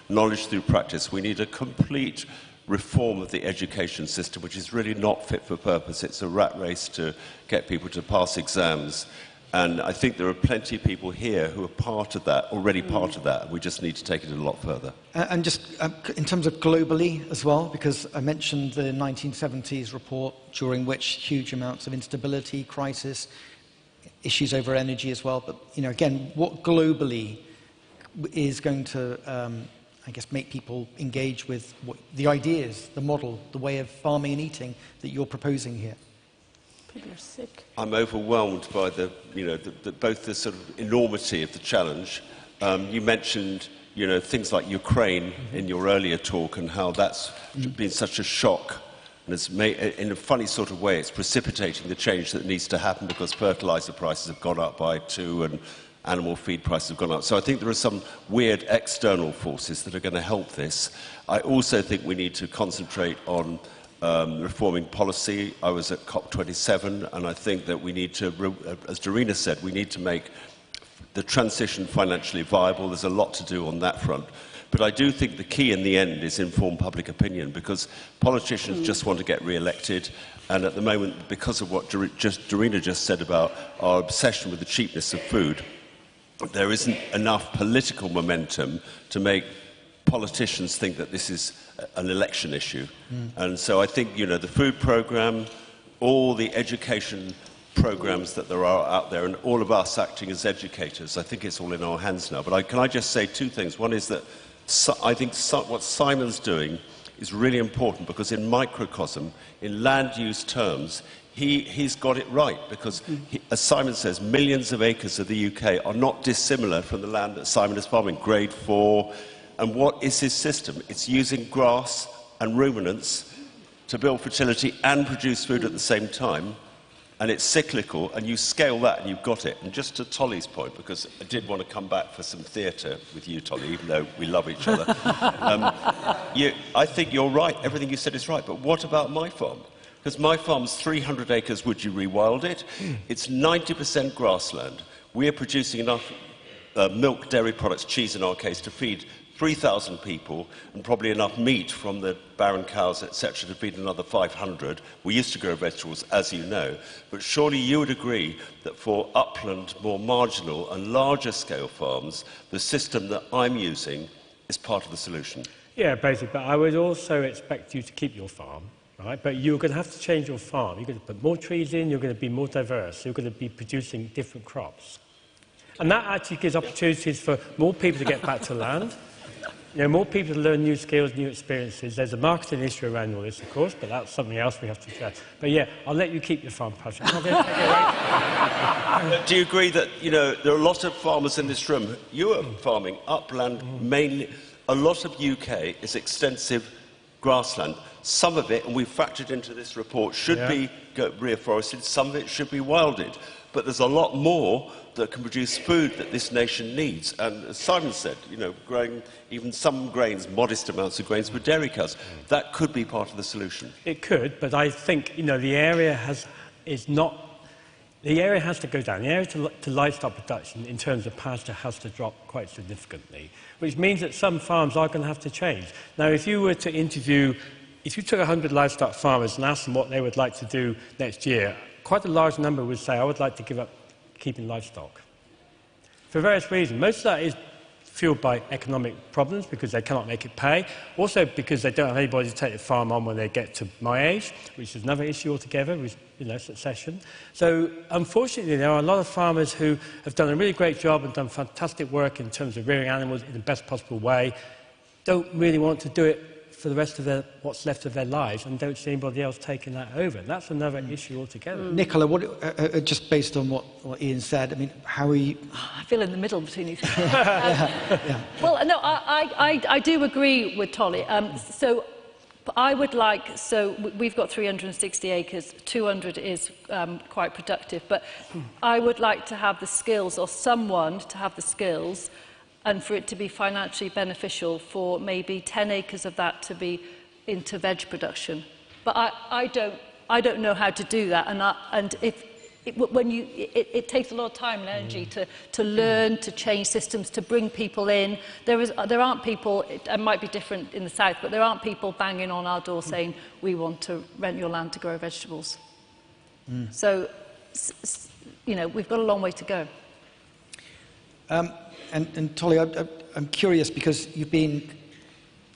knowledge through practice. We need a complete reform of the education system, which is really not fit for purpose. It's a rat race to get people to pass exams. And I think there are plenty of people here who are part of that, already part of that. We just need to take it a lot further. And just in terms of globally as well, because I mentioned the 1970s report, during which huge amounts of instability, crisis, issues over energy as well. But, you know, again, what globally is going to, I guess, make people engage with the ideas, the model, the way of farming and eating that you're proposing here? People are sick. I'm overwhelmed by both the sort of enormity of the challenge. You mentioned, things like Ukraine in your earlier talk, and how that's been such a shock. And it's made, in a funny sort of way, it's precipitating the change that needs to happen, because fertilizer prices have gone up by 2 and animal feed prices have gone up. So I think there are some weird external forces that are going to help this. I also think we need to concentrate on reforming policy. I was at COP27, and I think that we need to, as Darina said, we need to make the transition financially viable. There's a lot to do on that front. But I do think the key in the end is informed public opinion, because politicians just want to get re-elected, and at the moment, because of what Darina just said about our obsession with the cheapness of food, there isn't enough political momentum to make politicians think that this is an election issue. And so I think, the food programme, all the education programmes that there are out there, and all of us acting as educators, I think it's all in our hands now. But can I just say two things? One is that I think what Simon's doing is really important, because in microcosm, in land use terms, he's got it right, because, as Simon says, millions of acres of the UK are not dissimilar from the land that Simon is farming, grade 4. And what is his system? It's using grass and ruminants to build fertility and produce food at the same time. And it's cyclical, and you scale that and you've got it. And just to Tolly's point, because I did want to come back for some theatre with you, Tolly, even though we love each other. I think you're right. Everything you said is right. But what about my farm? Because my farm's 300 acres. Would you rewild it? It's 90% grassland. We're producing enough milk, dairy products, cheese in our case, to feed 3,000 people, and probably enough meat from the barren cows, etc., to feed another 500. We used to grow vegetables, as you know, but surely you would agree that for upland, more marginal and larger scale farms, the system that I'm using is part of the solution. Yeah, basically, but I would also expect you to keep your farm, right? But you're going to have to change your farm. You're going to put more trees in, you're going to be more diverse, you're going to be producing different crops. And that actually gives opportunities for more people to get back to land. More people to learn new skills, new experiences. There's a marketing issue around all this, of course, but that's something else we have to share. But yeah, I'll let you keep your farm, Patrick. I'm not going to take it away. Do you agree that, there are a lot of farmers in this room? You are farming upland mainly. A lot of UK is extensive grassland. Some of it, and we've factored into this report, should be reforested. Some of it should be wilded. but there's a lot more that can produce food that this nation needs. And as Simon said, growing even some grains, modest amounts of grains for dairy cows, that could be part of the solution. It could, but I think, the area has to go down. The area to livestock production in terms of pasture has to drop quite significantly, which means that some farms are going to have to change. Now, if you took 100 livestock farmers and asked them what they would like to do next year, quite a large number would say, I would like to give up keeping livestock. For various reasons. Most of that is fueled by economic problems because they cannot make it pay. Also because they don't have anybody to take the farm on when they get to my age, which is another issue altogether with succession. So unfortunately there are a lot of farmers who have done a really great job and done fantastic work in terms of rearing animals in the best possible way, don't really want to do it for the rest of what's left of their lives and don't see anybody else taking that over. And that's another issue altogether. Nicola, just based on what Iain said, I mean, how are you... I feel in the middle between these. Well, no, I do agree with Tolly. So I would like, we've got 360 acres, 200 is quite productive, but I would like to have the skills, or someone to have the skills, and for it to be financially beneficial for maybe 10 acres of that to be into veg production. But I don't know how to do that, and it takes a lot of time and energy to learn, to change systems, to bring people in. There aren't people, it might be different in the south, but there aren't people banging on our door saying, we want to rent your land to grow vegetables. So, we've got a long way to go. And Tolly, I'm curious because you've been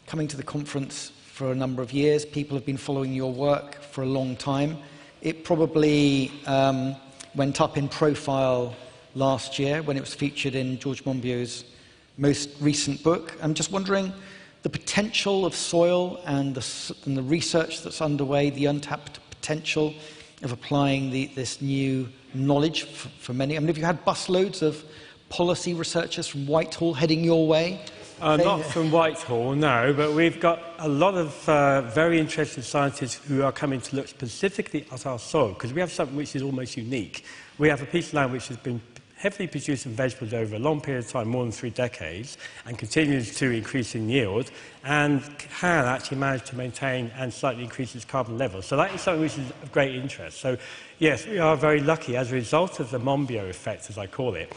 coming to the conference for a number of years. People have been following your work for a long time. It probably went up in profile last year when it was featured in George Monbiot's most recent book. I'm just wondering the potential of soil and the research that's underway, the untapped potential of applying this new knowledge for many. I mean, have you had busloads of policy researchers from Whitehall heading your way? Not from Whitehall, no, but we've got a lot of very interested scientists who are coming to look specifically at our soil, because we have something which is almost unique. We have a piece of land which has been heavily producing vegetables over a long period of time, more than 3 decades, and continues to increase in yield, and can actually manage to maintain and slightly increase its carbon levels. So that is something which is of great interest. So yes, we are very lucky as a result of the Monbiot effect, as I call it.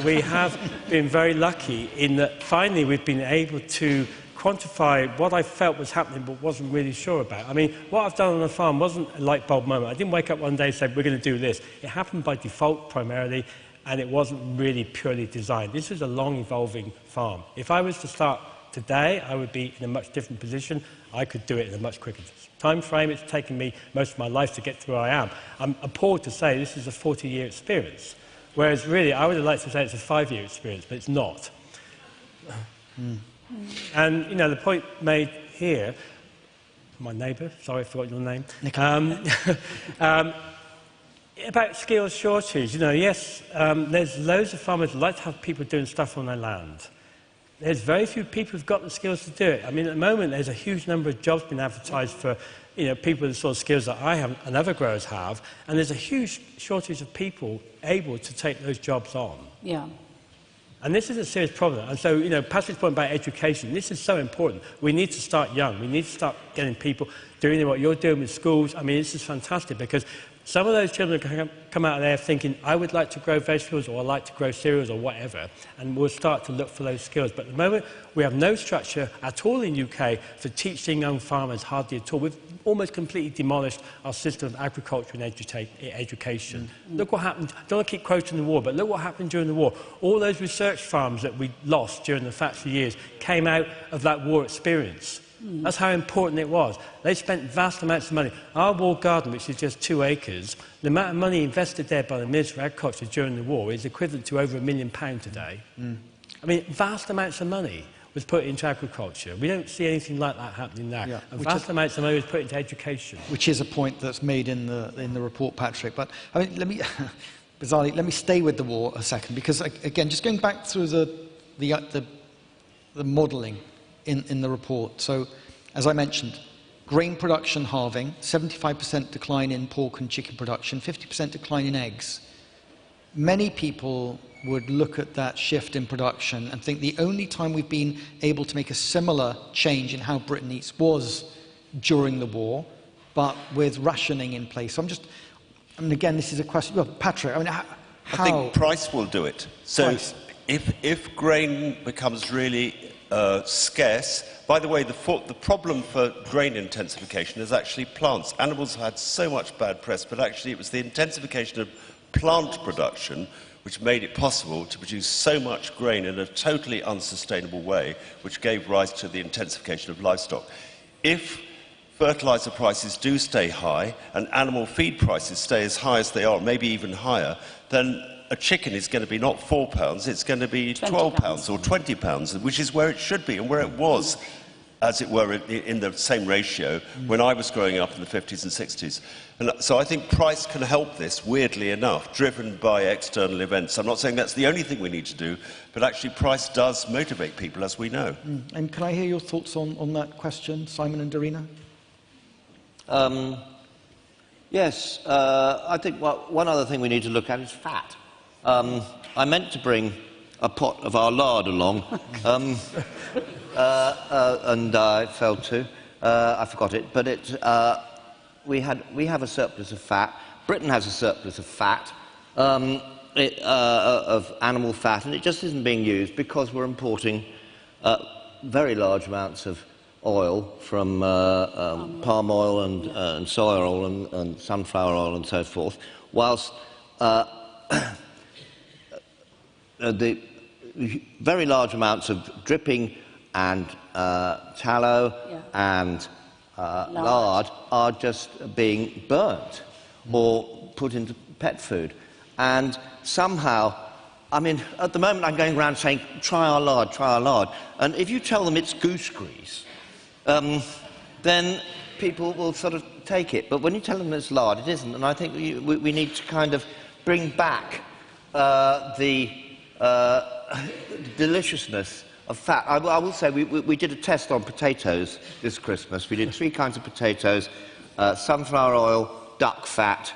We have been very lucky in that finally we've been able to quantify what I felt was happening but wasn't really sure about. I mean, what I've done on the farm wasn't a light bulb moment. I didn't wake up one day and say, we're going to do this. It happened by default primarily, and it wasn't really purely designed. This is a long evolving farm. If I was to start today, I would be in a much different position. I could do it in a much quicker time frame. It's taken me most of my life to get to where I am. I'm appalled to say this is a 40-year experience, whereas really I would have liked to say it's a 5-year experience, but it's not. And, the point made here, my neighbour, sorry I forgot your name, about skills shortage. Yes, there's loads of farmers who like to have people doing stuff on their land. There's very few people who've got the skills to do it. I mean, at the moment, there's a huge number of jobs being advertised for, people with the sort of skills that I have and other growers have, and there's a huge shortage of people able to take those jobs on. Yeah. And this is a serious problem. And so, Patrick's point about education, this is so important. We need to start young. We need to start getting people doing what you're doing with schools. I mean, this is fantastic because some of those children can come out of there thinking, I would like to grow vegetables or I'd like to grow cereals or whatever, and we'll start to look for those skills. But at the moment, we have no structure at all in the UK for teaching young farmers, hardly at all. We've almost completely demolished our system of agriculture and education. Look what happened. I don't want to keep quoting the war, but look what happened during the war. All those research farms that we lost during the Thatcher years came out of that war experience. That's how important it was. They spent vast amounts of money. Our walled garden, which is just 2 acres, the amount of money invested there by the Ministry of Agriculture during the war is equivalent to over £1 million today. I mean, vast amounts of money was put into agriculture. We don't see anything like that happening now. Yeah, and vast amounts of money was put into education. Which is a point that's made in the report, Patrick. But I mean, bizarrely, let me stay with the war a second, because again, just going back through the modelling in the report. So, as I mentioned, grain production halving, 75% decline in pork and chicken production, 50% decline in eggs. many people would look at that shift in production and think the only time we've been able to make a similar change in how Britain eats was during the war, but with rationing in place. So again, this is a question. Well, Patrick, how? I think price will do it. So Price. if grain becomes really scarce, by the way, the problem for grain intensification is actually plants. Animals have had so much bad press, but actually it was the intensification of plant production which made it possible to produce so much grain in a totally unsustainable way, which gave rise to the intensification of livestock. If fertiliser prices do stay high and animal feed prices stay as high as they are, maybe even higher, then a chicken is going to be not £4, it's going to be £12 or £20, which is where it should be and where it was, as it were, in the same ratio when I was growing up in the 50s and 60s. And so I think price can help this, weirdly enough, driven by external events. I'm not saying that's the only thing we need to do, but actually price does motivate people, as we know. And can I hear your thoughts on that question, Simon and Darina? Yes, I think one other thing we need to look at is fat. I meant to bring a pot of our lard along, and I failed to. I forgot it, but we have a surplus of fat. Britain has a surplus of fat, of animal fat, and it just isn't being used because we're importing very large amounts of oil from palm oil and soy oil and sunflower oil and so forth, whilst the very large amounts of dripping and tallow and lard are just being burnt or put into pet food. And somehow, I mean, at the moment I'm going around saying, try our lard, try our lard. And if you tell them it's goose grease, then people will sort of take it. But when you tell them it's lard, it isn't. And I think we need to kind of bring back the deliciousness of fat. I will say we did a test on potatoes this Christmas. We did 3 kinds of potatoes, sunflower oil, duck fat,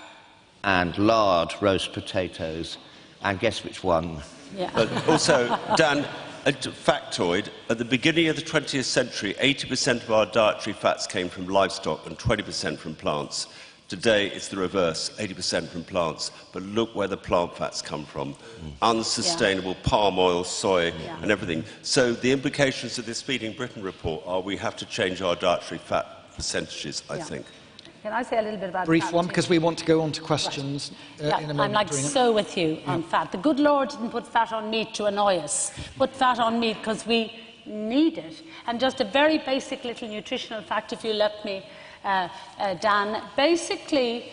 and lard roast potatoes. And guess which one? Yeah. But also, Dan, a factoid, at the beginning of the 20th century, 80% of our dietary fats came from livestock and 20% from plants. Today, it's the reverse, 80% from plants. But look where the plant fats come from. Unsustainable palm oil, soy, and everything. So the implications of this Feeding Britain report are we have to change our dietary fat percentages, I think. Can I say a little bit about Brief fat one, too? because we want to go on to questions in a moment. I'm like Darina. so with you on fat. The good Lord didn't put fat on meat to annoy us. Put fat on meat because we need it. And just a very basic little nutritional fact, if you let me, Dan. Basically,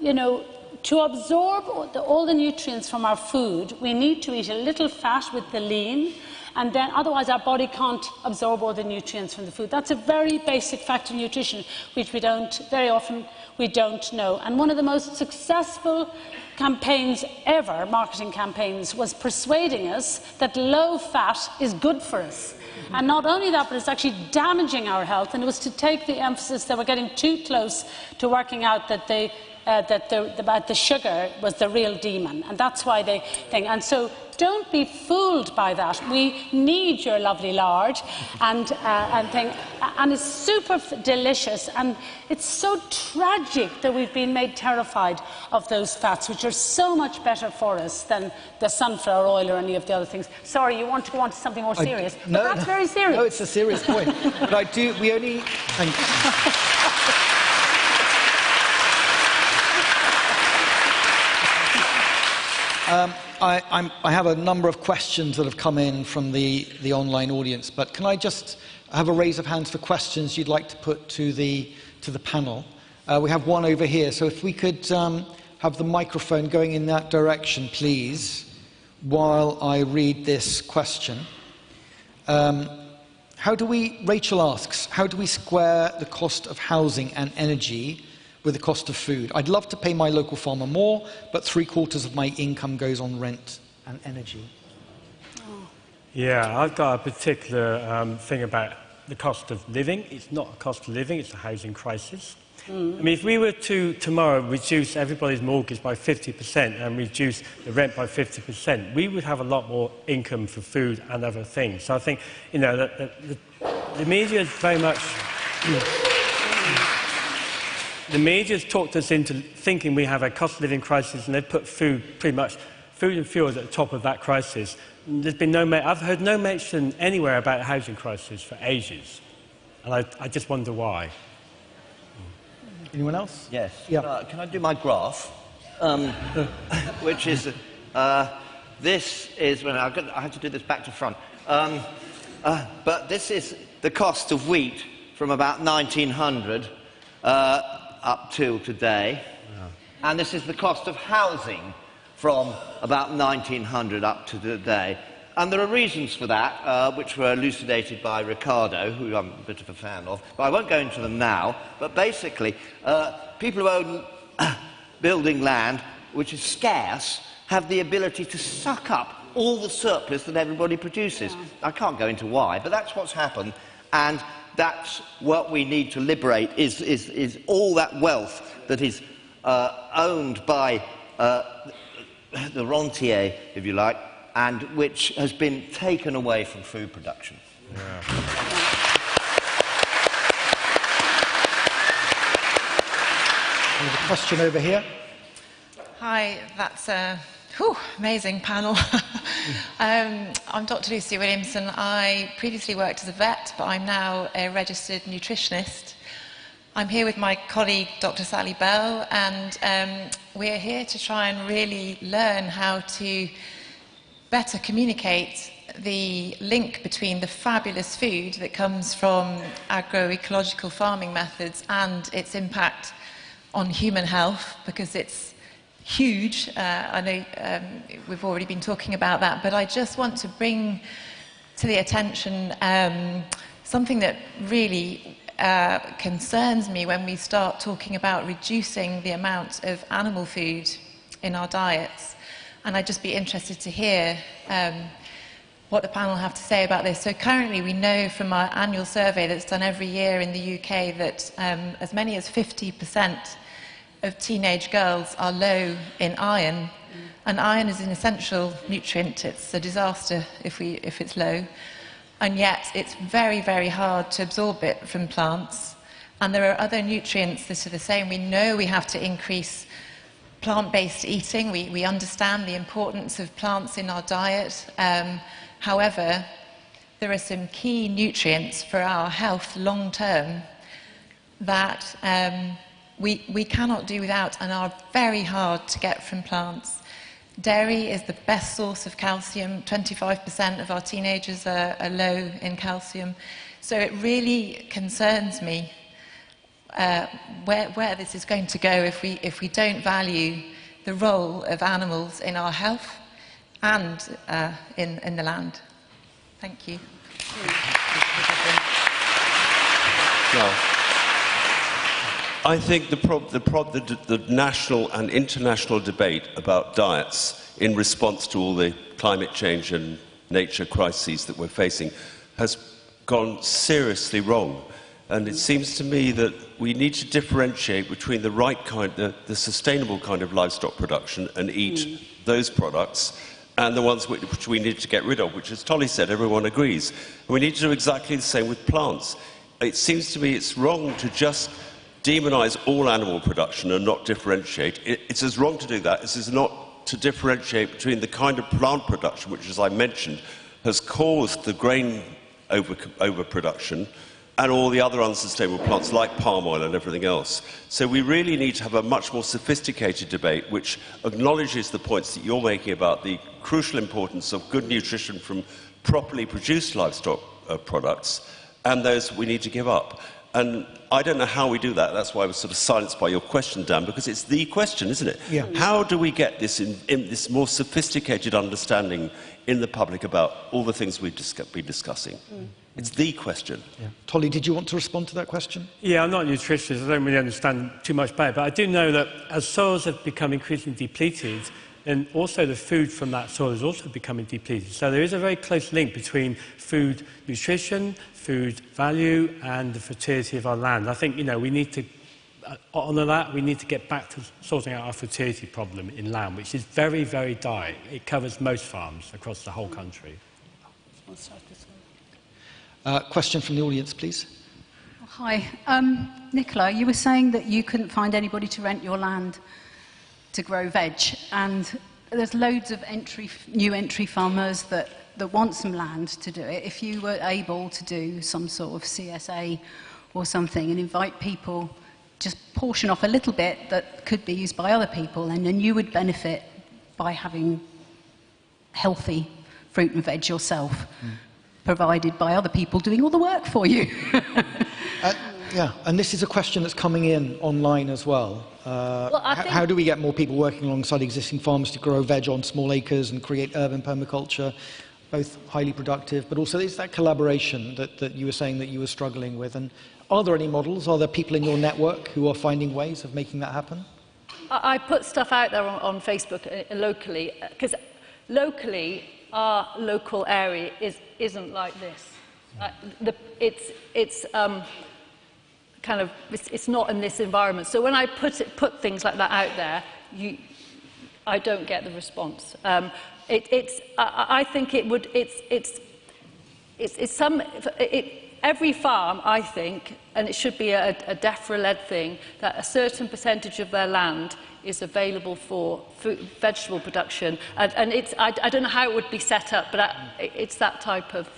you know, to absorb all the nutrients from our food, we need to eat a little fat with the lean, and then otherwise our body can't absorb all the nutrients from the food. That's a very basic fact in nutrition, which very often we don't know. And one of the most successful campaigns ever, marketing campaigns, was persuading us that low fat is good for us. And not only that, but it's actually damaging our health, and it was to take the emphasis that we're getting too close to working out that the sugar was the real demon, and that's why they think. And so don't be fooled by that. We need your lovely lard and it's super delicious, and it's so tragic that we've been made terrified of those fats, which are so much better for us than the sunflower oil or any of the other things. Sorry, you want to go on to something more serious? No, but that's very serious. No, it's a serious point. But we only... I have a number of questions that have come in from the online audience, but can I just have a raise of hands for questions you'd like to put to the panel? We have one over here, so if we could have the microphone going in that direction, please, while I read this question. Rachel asks, how do we square the cost of housing and energy with the cost of food? I'd love to pay my local farmer more, but 3/4 of my income goes on rent and energy. Yeah, I've got a particular thing about the cost of living. It's not a cost of living, it's a housing crisis. I mean, if we were to tomorrow reduce everybody's mortgage by 50% and reduce the rent by 50%, we would have a lot more income for food and other things. So I think, you know, the media is very much... The media has talked us into thinking we have a cost of living crisis, and they've put food and fuel at the top of that crisis. There's been I've heard no mention anywhere about a housing crisis for ages, and I just wonder why. Anyone else? Yes. Yeah. Can I do my graph? Which is, this is, well, I have to do this back to front. But this is the cost of wheat from about 1900 up till today. Yeah. And this is the cost of housing from about 1900 up to today. And there are reasons for that, which were elucidated by Ricardo, who I'm a bit of a fan of, but I won't go into them now. But basically, people who own building land, which is scarce, have the ability to suck up all the surplus that everybody produces. Yeah. I can't go into why, but that's what's happened, and that's what we need to liberate, is all that wealth that is owned by the rentier, if you like, and which has been taken away from food production. Yeah. There's a question over here. Hi, that's a amazing panel. I'm Dr. Lucy Williamson. I previously worked as a vet, but I'm now a registered nutritionist. I'm here with my colleague, Dr. Sally Bell, and we're here to try and really learn how to better communicate the link between the fabulous food that comes from agroecological farming methods and its impact on human health, because it's huge. I know we've already been talking about that, but I just want to bring to the attention something that really concerns me when we start talking about reducing the amount of animal food in our diets. And I'd just be interested to hear what the panel have to say about this. So currently we know from our annual survey that's done every year in the UK that as many as 50% of teenage girls are low in iron. And iron is an essential nutrient. It's a disaster if it's low. And yet it's very, very hard to absorb it from plants. And there are other nutrients that are the same. We know we have to increase plant-based eating. We understand the importance of plants in our diet. However, there are some key nutrients for our health long-term that we cannot do without and are very hard to get from plants. Dairy is the best source of calcium. 25% of our teenagers are low in calcium. So it really concerns me where this is going to go if we don't value the role of animals in our health and in the land. Thank you. Well, I think the national and international debate about diets in response to all the climate change and nature crises that we're facing has gone seriously wrong. And it seems to me that we need to differentiate between the right kind, the sustainable kind of livestock production and eat those products, and the ones which we need to get rid of, which, as Tolly said, everyone agrees. And we need to do exactly the same with plants. It seems to me it's wrong to just demonise all animal production and not differentiate. It's as wrong to do that as it is not to differentiate between the kind of plant production which, as I mentioned, has caused the grain overproduction and all the other unsustainable plants like palm oil and everything else. So we really need to have a much more sophisticated debate which acknowledges the points that you're making about the crucial importance of good nutrition from properly produced livestock products and those we need to give up. And I don't know how we do that. That's why I was sort of silenced by your question, Dan, because it's the question, isn't it? Yeah. How do we get this in this more sophisticated understanding in the public about all the things we've been discussing? It's the question. Yeah. Tolly, did you want to respond to that question? Yeah, I'm not a nutritionist. I don't really understand too much about it. But I do know that as soils have become increasingly depleted, then also the food from that soil is also becoming depleted. So there is a very close link between food nutrition, food value, and the fertility of our land. I think, we need to on that, we need to get back to sorting out our fertility problem in lamb, which is very, very dire. It covers most farms across the whole country. Question from the audience, please. Hi. Nicola, you were saying that you couldn't find anybody to rent your land to grow veg, and there's loads of new entry farmers that want some land to do it. If you were able to do some sort of CSA or something and invite people, just portion off a little bit that could be used by other people, and then you would benefit by having healthy fruit and veg yourself, provided by other people doing all the work for you. Yeah, and this is a question that's coming in online as well. How do we get more people working alongside existing farmers to grow veg on small acres and create urban permaculture, both highly productive, but also there's that collaboration that you were saying that you were struggling with. And are there any models? Are there people in your network who are finding ways of making that happen? I put stuff out there on Facebook locally, because locally, our local area isn't like this. It's not in this environment. So when I put things like that out there, I don't get the response. I think it would. Every farm, I think, and it should be a DEFRA-led thing, that a certain percentage of their land is available for vegetable production, and I don't know how it would be set up, but it's that type of.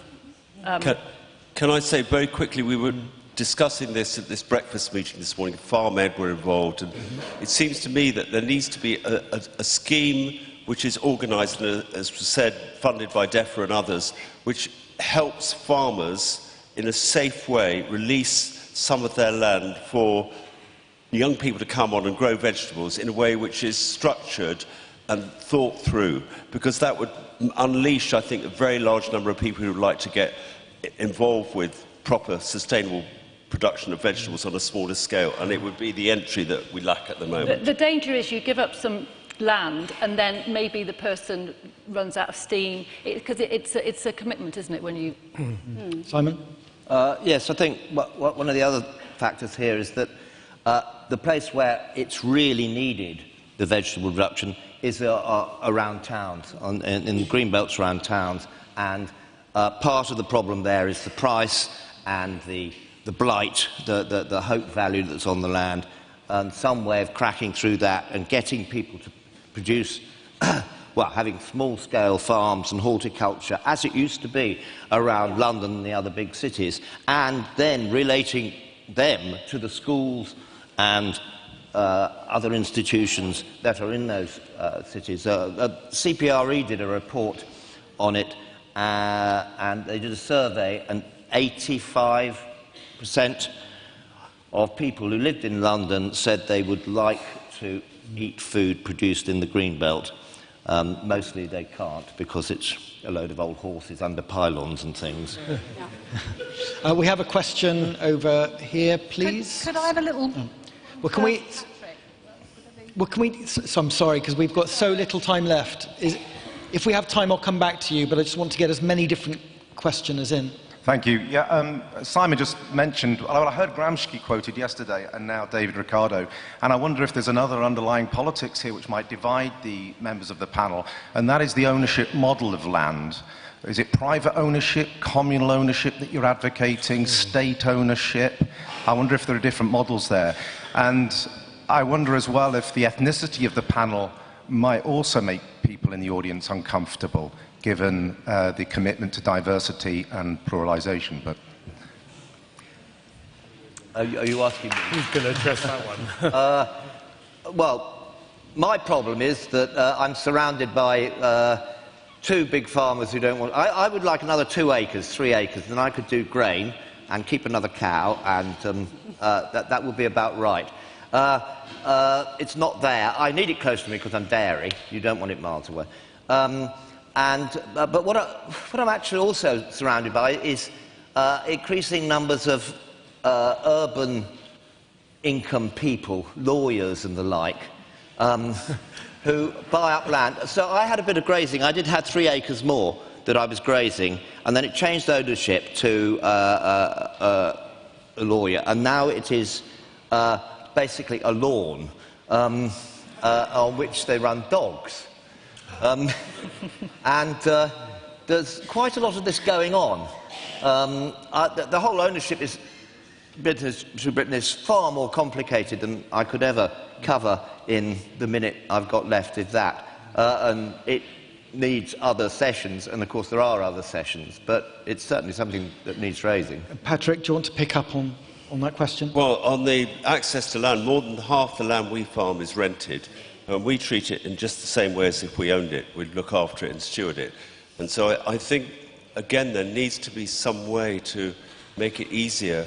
Can I say very quickly, we were discussing this at this breakfast meeting this morning. Farm Ed were involved, and it seems to me that there needs to be a scheme which is organised and, as was said, funded by DEFRA and others, which helps farmers in a safe way release some of their land for young people to come on and grow vegetables in a way which is structured and thought through, because that would unleash, I think, a very large number of people who would like to get involved with proper, sustainable production of vegetables on a smaller scale, and it would be the entry that we lack at the moment. The danger is you give up some land and then maybe the person runs out of steam, because it's a commitment, isn't it, when you... Simon? Yes, I think one of the other factors here is that the place where it's really needed, the vegetable production, is around towns, in the green belts around towns, and part of the problem there is the price and the blight, the hope value that's on the land, and some way of cracking through that and getting people to produce, well, having small-scale farms and horticulture, as it used to be around London and the other big cities, and then relating them to the schools and other institutions that are in those cities. CPRE did a report on it, and they did a survey, and 85% of people who lived in London said they would like to eat food produced in the Greenbelt. Mostly they can't, because it's a load of old horses under pylons and things. We have a question over here, please. Could I have a little... Well, can we... So I'm sorry, because we've got so little time left. If we have time, I'll come back to you, but I just want to get as many different questioners in. Thank you. Yeah, Simon just mentioned, well, I heard Gramsci quoted yesterday and now David Ricardo, and I wonder if there's another underlying politics here which might divide the members of the panel, and that is the ownership model of land. Is it private ownership, communal ownership that you're advocating, state ownership? I wonder if there are different models there. And I wonder as well if the ethnicity of the panel might also make people in the audience uncomfortable, given the commitment to diversity and pluralisation. But are you asking me? Who's going to address that one? Well, my problem is that I'm surrounded by two big farmers who don't want... I would like another 2 acres, 3 acres, then I could do grain and keep another cow, and that would be about right. It's not there. I need it close to me because I'm dairy. You don't want it miles away. But what I'm actually also surrounded by is increasing numbers of urban income people, lawyers and the like, who buy up land. So I had a bit of grazing. I did have 3 acres more that I was grazing, and then it changed ownership to a lawyer, and now it is basically a lawn on which they run dogs. And there's quite a lot of this going on. The whole ownership to Britain is far more complicated than I could ever cover in the minute I've got left, if that. And it needs other sessions, and of course there are other sessions, but it's certainly something that needs raising. Patrick, do you want to pick up on that question? Well, on the access to land, more than half the land we farm is rented, and we treat it in just the same way as if we owned it. We'd look after it and steward it. And so I think, again, there needs to be some way to make it easier.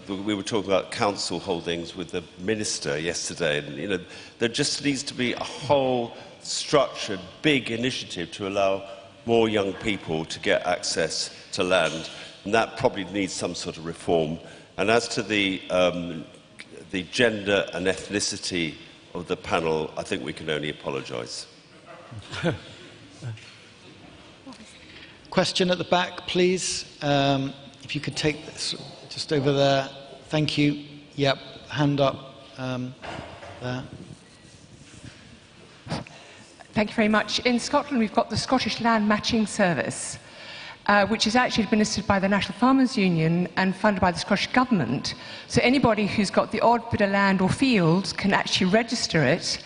We were talking about council holdings with the minister yesterday, and there just needs to be a whole structured, big initiative to allow more young people to get access to land, and that probably needs some sort of reform. And as to the gender and ethnicity of the panel, I think we can only apologise. Question at the back, please. If you could take this just over there. Thank you. Yep, hand up there. Thank you very much. In Scotland, we've got the Scottish Land Matching Service, which is actually administered by the National Farmers Union and funded by the Scottish Government. So anybody who's got the odd bit of land or field can actually register it,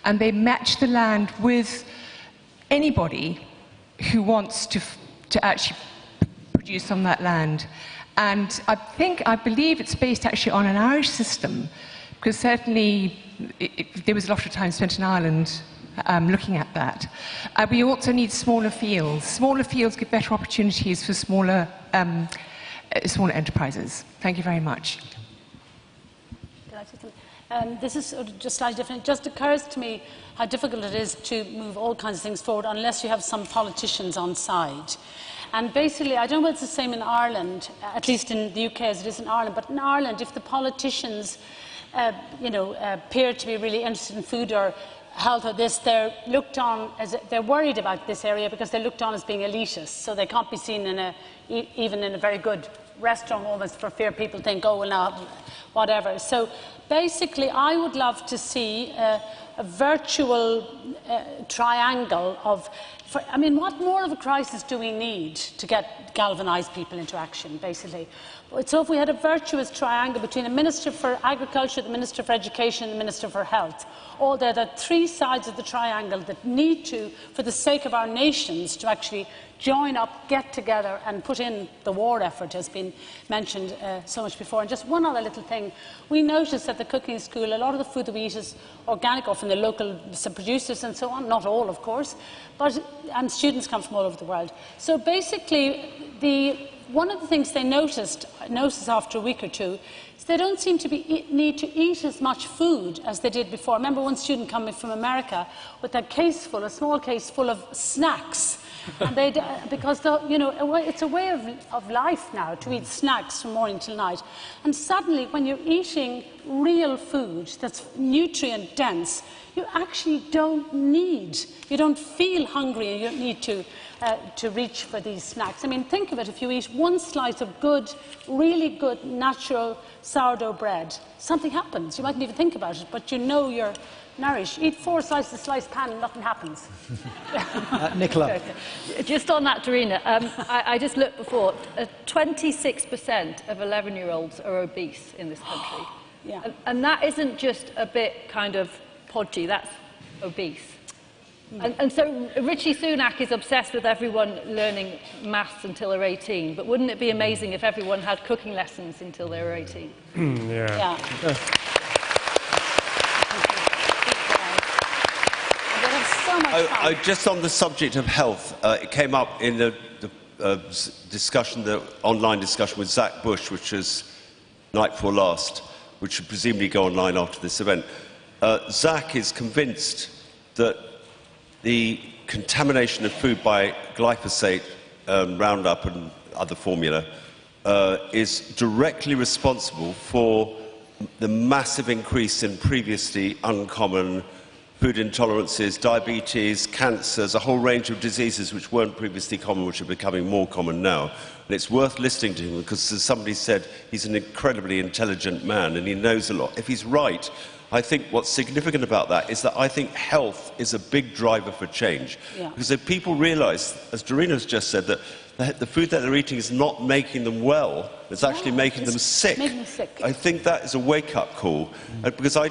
and they match the land with anybody who wants to actually produce on that land. And I believe it's based actually on an Irish system, because certainly there was a lot of time spent in Ireland looking at that. We also need smaller fields. Smaller fields give better opportunities for smaller enterprises. Thank you very much. This is just slightly different. It just occurs to me how difficult it is to move all kinds of things forward unless you have some politicians on side. And basically, I don't know if it's the same in Ireland, at least in the UK as it is in Ireland, but in Ireland, if the politicians appear to be really interested in food or health or this, they're looked on as they're worried about this area because they're looked on as being elitist, so they can't be seen even in a very good restaurant almost, for fear people think, oh well, now whatever. So basically, I would love to see a virtual triangle of. What more of a crisis do we need to galvanise people into action, basically? So if we had a virtuous triangle between the Minister for Agriculture, the Minister for Education and the Minister for Health, or there are three sides of the triangle that need to, for the sake of our nations, to actually join up, get together and put in the war effort, has been mentioned so much before. And just one other little thing. We noticed at the cooking school a lot of the food that we eat is organic or from the local producers and so on, not all of course, and students come from all over the world. So basically one of the things they noticed after a week or two is they don't seem to need to eat as much food as they did before. I remember one student coming from America with a small case full of snacks. And because it's a way of life now to eat snacks from morning till night. And suddenly, when you're eating real food that's nutrient dense, you actually you don't feel hungry, and you don't need to reach for these snacks. Think of it, if you eat one slice of really good, natural sourdough bread, something happens. You mightn't even think about it, but you're nourished. Eat 4 slices of sliced pan and nothing happens. Nicola. Just on that, Darina, I just looked before. 26% of 11-year-olds are obese in this country. Yeah. And that isn't just a bit kind of podgy, that's obese. And so Rishi Sunak is obsessed with everyone learning maths until they're 18, but wouldn't it be amazing if everyone had cooking lessons until they were 18? Yeah. Just on the subject of health, it came up in the online discussion with Zach Bush, which was night before last, which should presumably go online after this event. Zach is convinced that the contamination of food by glyphosate, Roundup and other formula is directly responsible for the massive increase in previously uncommon food intolerances, diabetes, cancers, a whole range of diseases which weren't previously common, which are becoming more common now. And it's worth listening to him because, as somebody said, he's an incredibly intelligent man and he knows a lot. If he's right, I think what's significant about that is that I think health is a big driver for change. Yeah. Because if people realise, as Darina's just said, that the food that they're eating is not making them well, it's actually making them sick. Making them sick. I think that is a wake-up call. Because I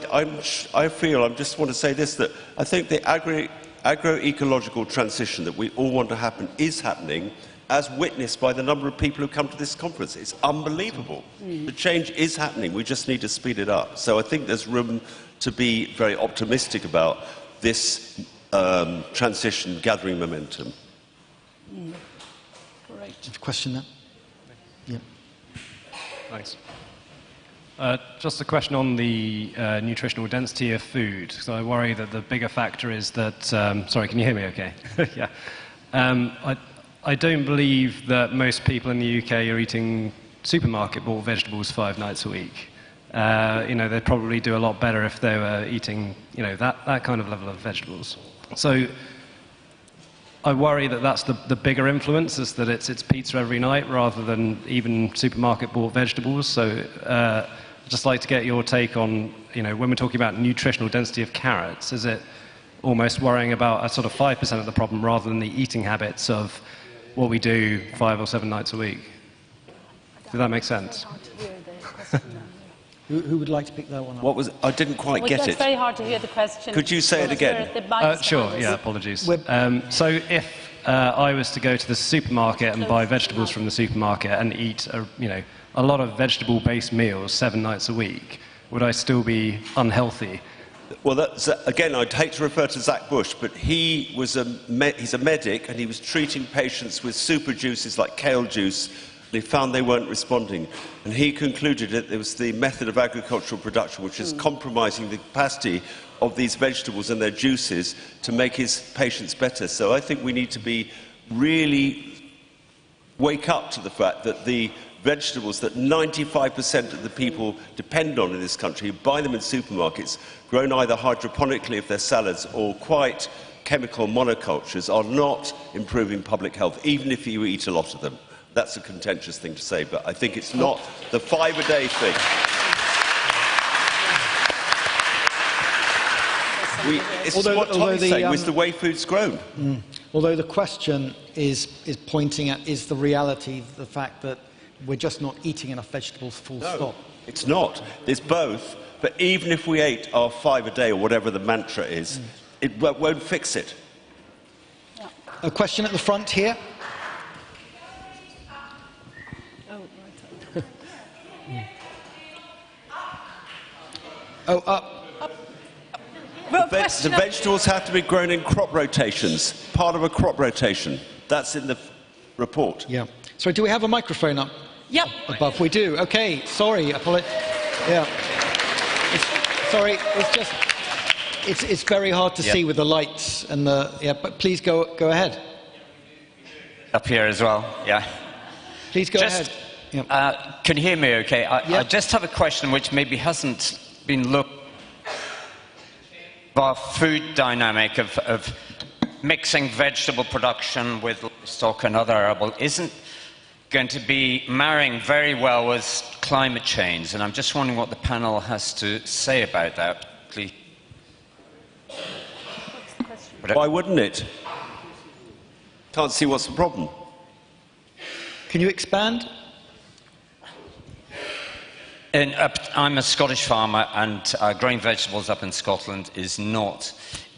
just want to say this, that I think the agroecological transition that we all want to happen is happening, as witnessed by the number of people who come to this conference. It's unbelievable. The change is happening. We just need to speed it up. So I think there's room to be very optimistic about this transition gathering momentum. Great. Question there? Yeah. Thanks. Just a question on the nutritional density of food. So I worry that the bigger factor is that... sorry, can you hear me okay? Yeah. I don't believe that most people in the UK are eating supermarket-bought vegetables 5 nights a week. They'd probably do a lot better if they were eating, that kind of level of vegetables. So I worry that that's the bigger influence, is that it's pizza every night rather than even supermarket-bought vegetables. So I'd just like to get your take on, when we're talking about nutritional density of carrots, is it almost worrying about a sort of 5% of the problem rather than the eating habits of what we do 5 or 7 nights a week? Does that make sense? Who would like to pick that one up? What was? I didn't quite get it. It's very hard to hear the question. Could you say it again? Sure, yeah, apologies. So if I was to go to the supermarket and buy vegetables from the supermarket and eat a lot of vegetable-based meals 7 nights a week, would I still be unhealthy? Well, again, I'd hate to refer to Zach Bush, but he's a medic and he was treating patients with super juices like kale juice, and he found they weren't responding. And he concluded that it was the method of agricultural production which is compromising the capacity of these vegetables and their juices to make his patients better. So I think we need to really wake up to the fact that the vegetables that 95% of the people depend on in this country, who buy them in supermarkets, grown either hydroponically if they're salads or quite chemical monocultures, are not improving public health, even if you eat a lot of them. That's a contentious thing to say, but I think it's not the 5-a-day thing. It's the way food's grown. Although the question is pointing at the reality, the fact that we're just not eating enough vegetables, full stop. It's not. There's both. But even if we ate our 5 a day, or whatever the mantra is, it won't fix it. Yeah. A question at the front here. The vegetables have to be grown in crop rotations, part of a crop rotation. That's in the report. Yeah. Sorry, do we have a microphone up? Yep. Above? We do. Okay, sorry. Yeah. Sorry, it's very hard to see with the lights and but please go ahead. Up here as well, yeah. Please go ahead. Yeah. Can you hear me okay? I just have a question which maybe hasn't been looked at. Our food dynamic of mixing vegetable production with livestock and other arable isn't going to be marrying very well with climate change, and I'm just wondering what the panel has to say about that, please. Why wouldn't it? Can't see what's the problem. Can you expand? I'm a Scottish farmer, and growing vegetables up in Scotland is not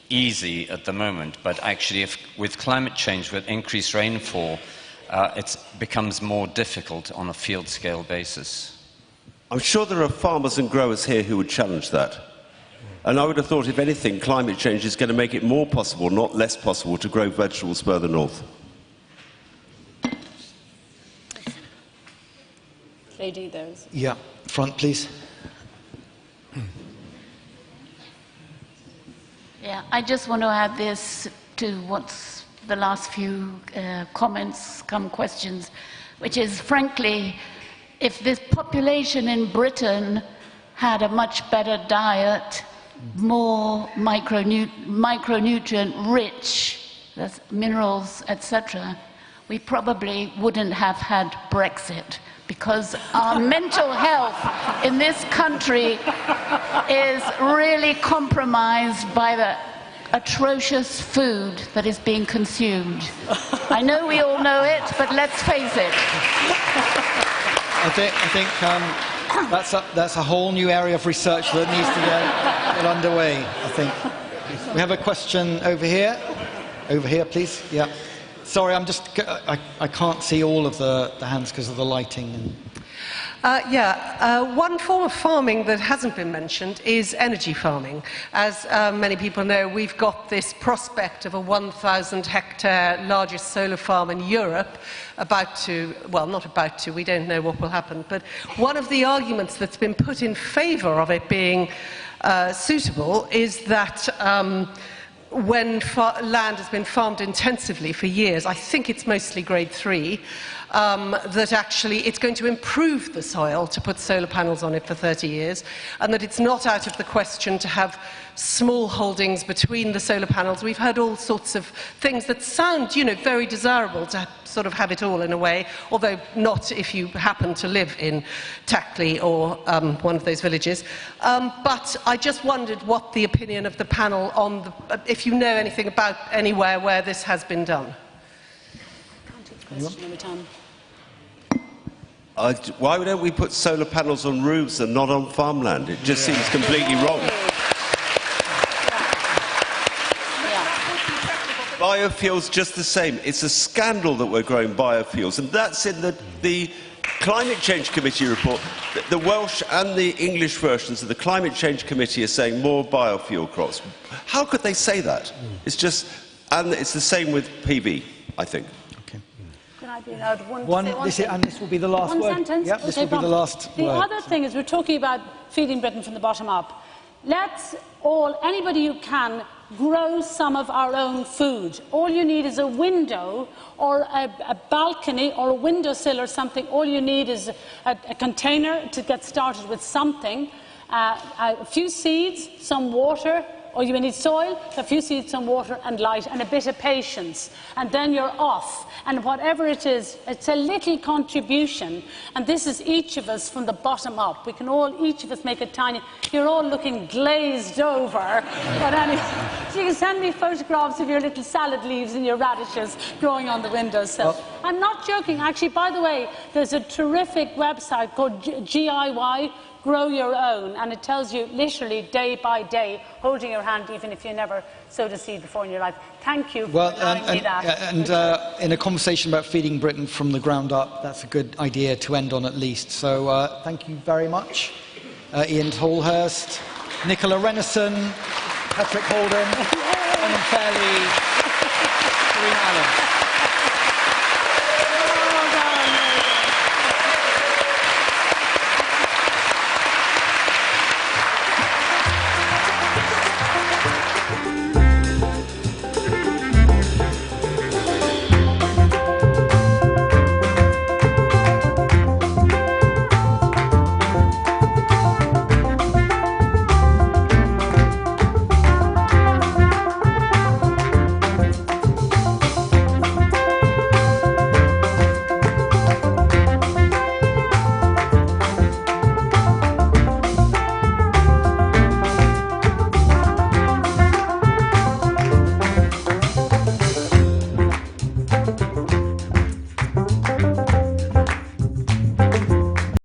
easy at the moment, but actually with climate change, with increased rainfall, it becomes more difficult on a field scale basis. I'm sure there are farmers and growers here who would challenge that. And I would have thought, if anything, climate change is going to make it more possible, not less possible, to grow vegetables further north. Lady, those. Yeah, front, please. Yeah, I just want to add this to what's the last few comments, questions, which is, frankly, if this population in Britain had a much better diet, more micronutrient-rich, that's minerals, etc., we probably wouldn't have had Brexit, because our mental health in this country is really compromised by the atrocious food that is being consumed. I know we all know it, but let's face it. I think that's a whole new area of research that needs to get underway, I think. We have a question over here. Over here, please. Yeah. Sorry, I can't see all of the hands because of the lighting. One form of farming that hasn't been mentioned is energy farming. As many people know, we've got this prospect of a 1,000-hectare largest solar farm in Europe, we don't know what will happen, but one of the arguments that's been put in favour of it being suitable is that when land has been farmed intensively for years, I think it's mostly grade 3, that actually it's going to improve the soil to put solar panels on it for 30 years, and that it's not out of the question to have small holdings between the solar panels. We've heard all sorts of things that sound, very desirable to sort of have it all in a way, although not if you happen to live in Tackley or one of those villages. But I just wondered what the opinion of the panel on if you know anything about anywhere where this has been done. Why don't we put solar panels on roofs and not on farmland? It just seems completely wrong. Biofuels just the same. It's a scandal that we're growing biofuels, and that's in the Climate Change Committee report. The Welsh and the English versions of the Climate Change Committee are saying more biofuel crops. How could they say that? It's just, and it's the same with PV, I think. Can I be allowed one this will be the last word. Sentence? Yep, this will be the last The word. other thing is we're talking about feeding Britain from the bottom up. Let's anybody who can, grow some of our own food. All you need is a window or a balcony or a windowsill or something. All you need is a container to get started with something, a few seeds, some water, or you need soil, a few seeds, some water and light and a bit of patience, and then you're off. And whatever it is, it's a little contribution, and this is each of us from the bottom up. We can all, each of us, make a tiny. You're all looking glazed over, but anyway, so you can send me photographs of your little salad leaves and your radishes growing on the windowsill. I'm not joking. Actually, by the way, there's a terrific website called GIY. Grow your own, and it tells you literally day by day, holding your hand, even if you never sowed a seed before in your life. Thank you for allowing me that. And in a conversation about feeding Britain from the ground up, that's a good idea to end on at least. So thank you very much. Iain Tolhurst, Nicola Renison, Patrick Holden, and Fairlie, Darina.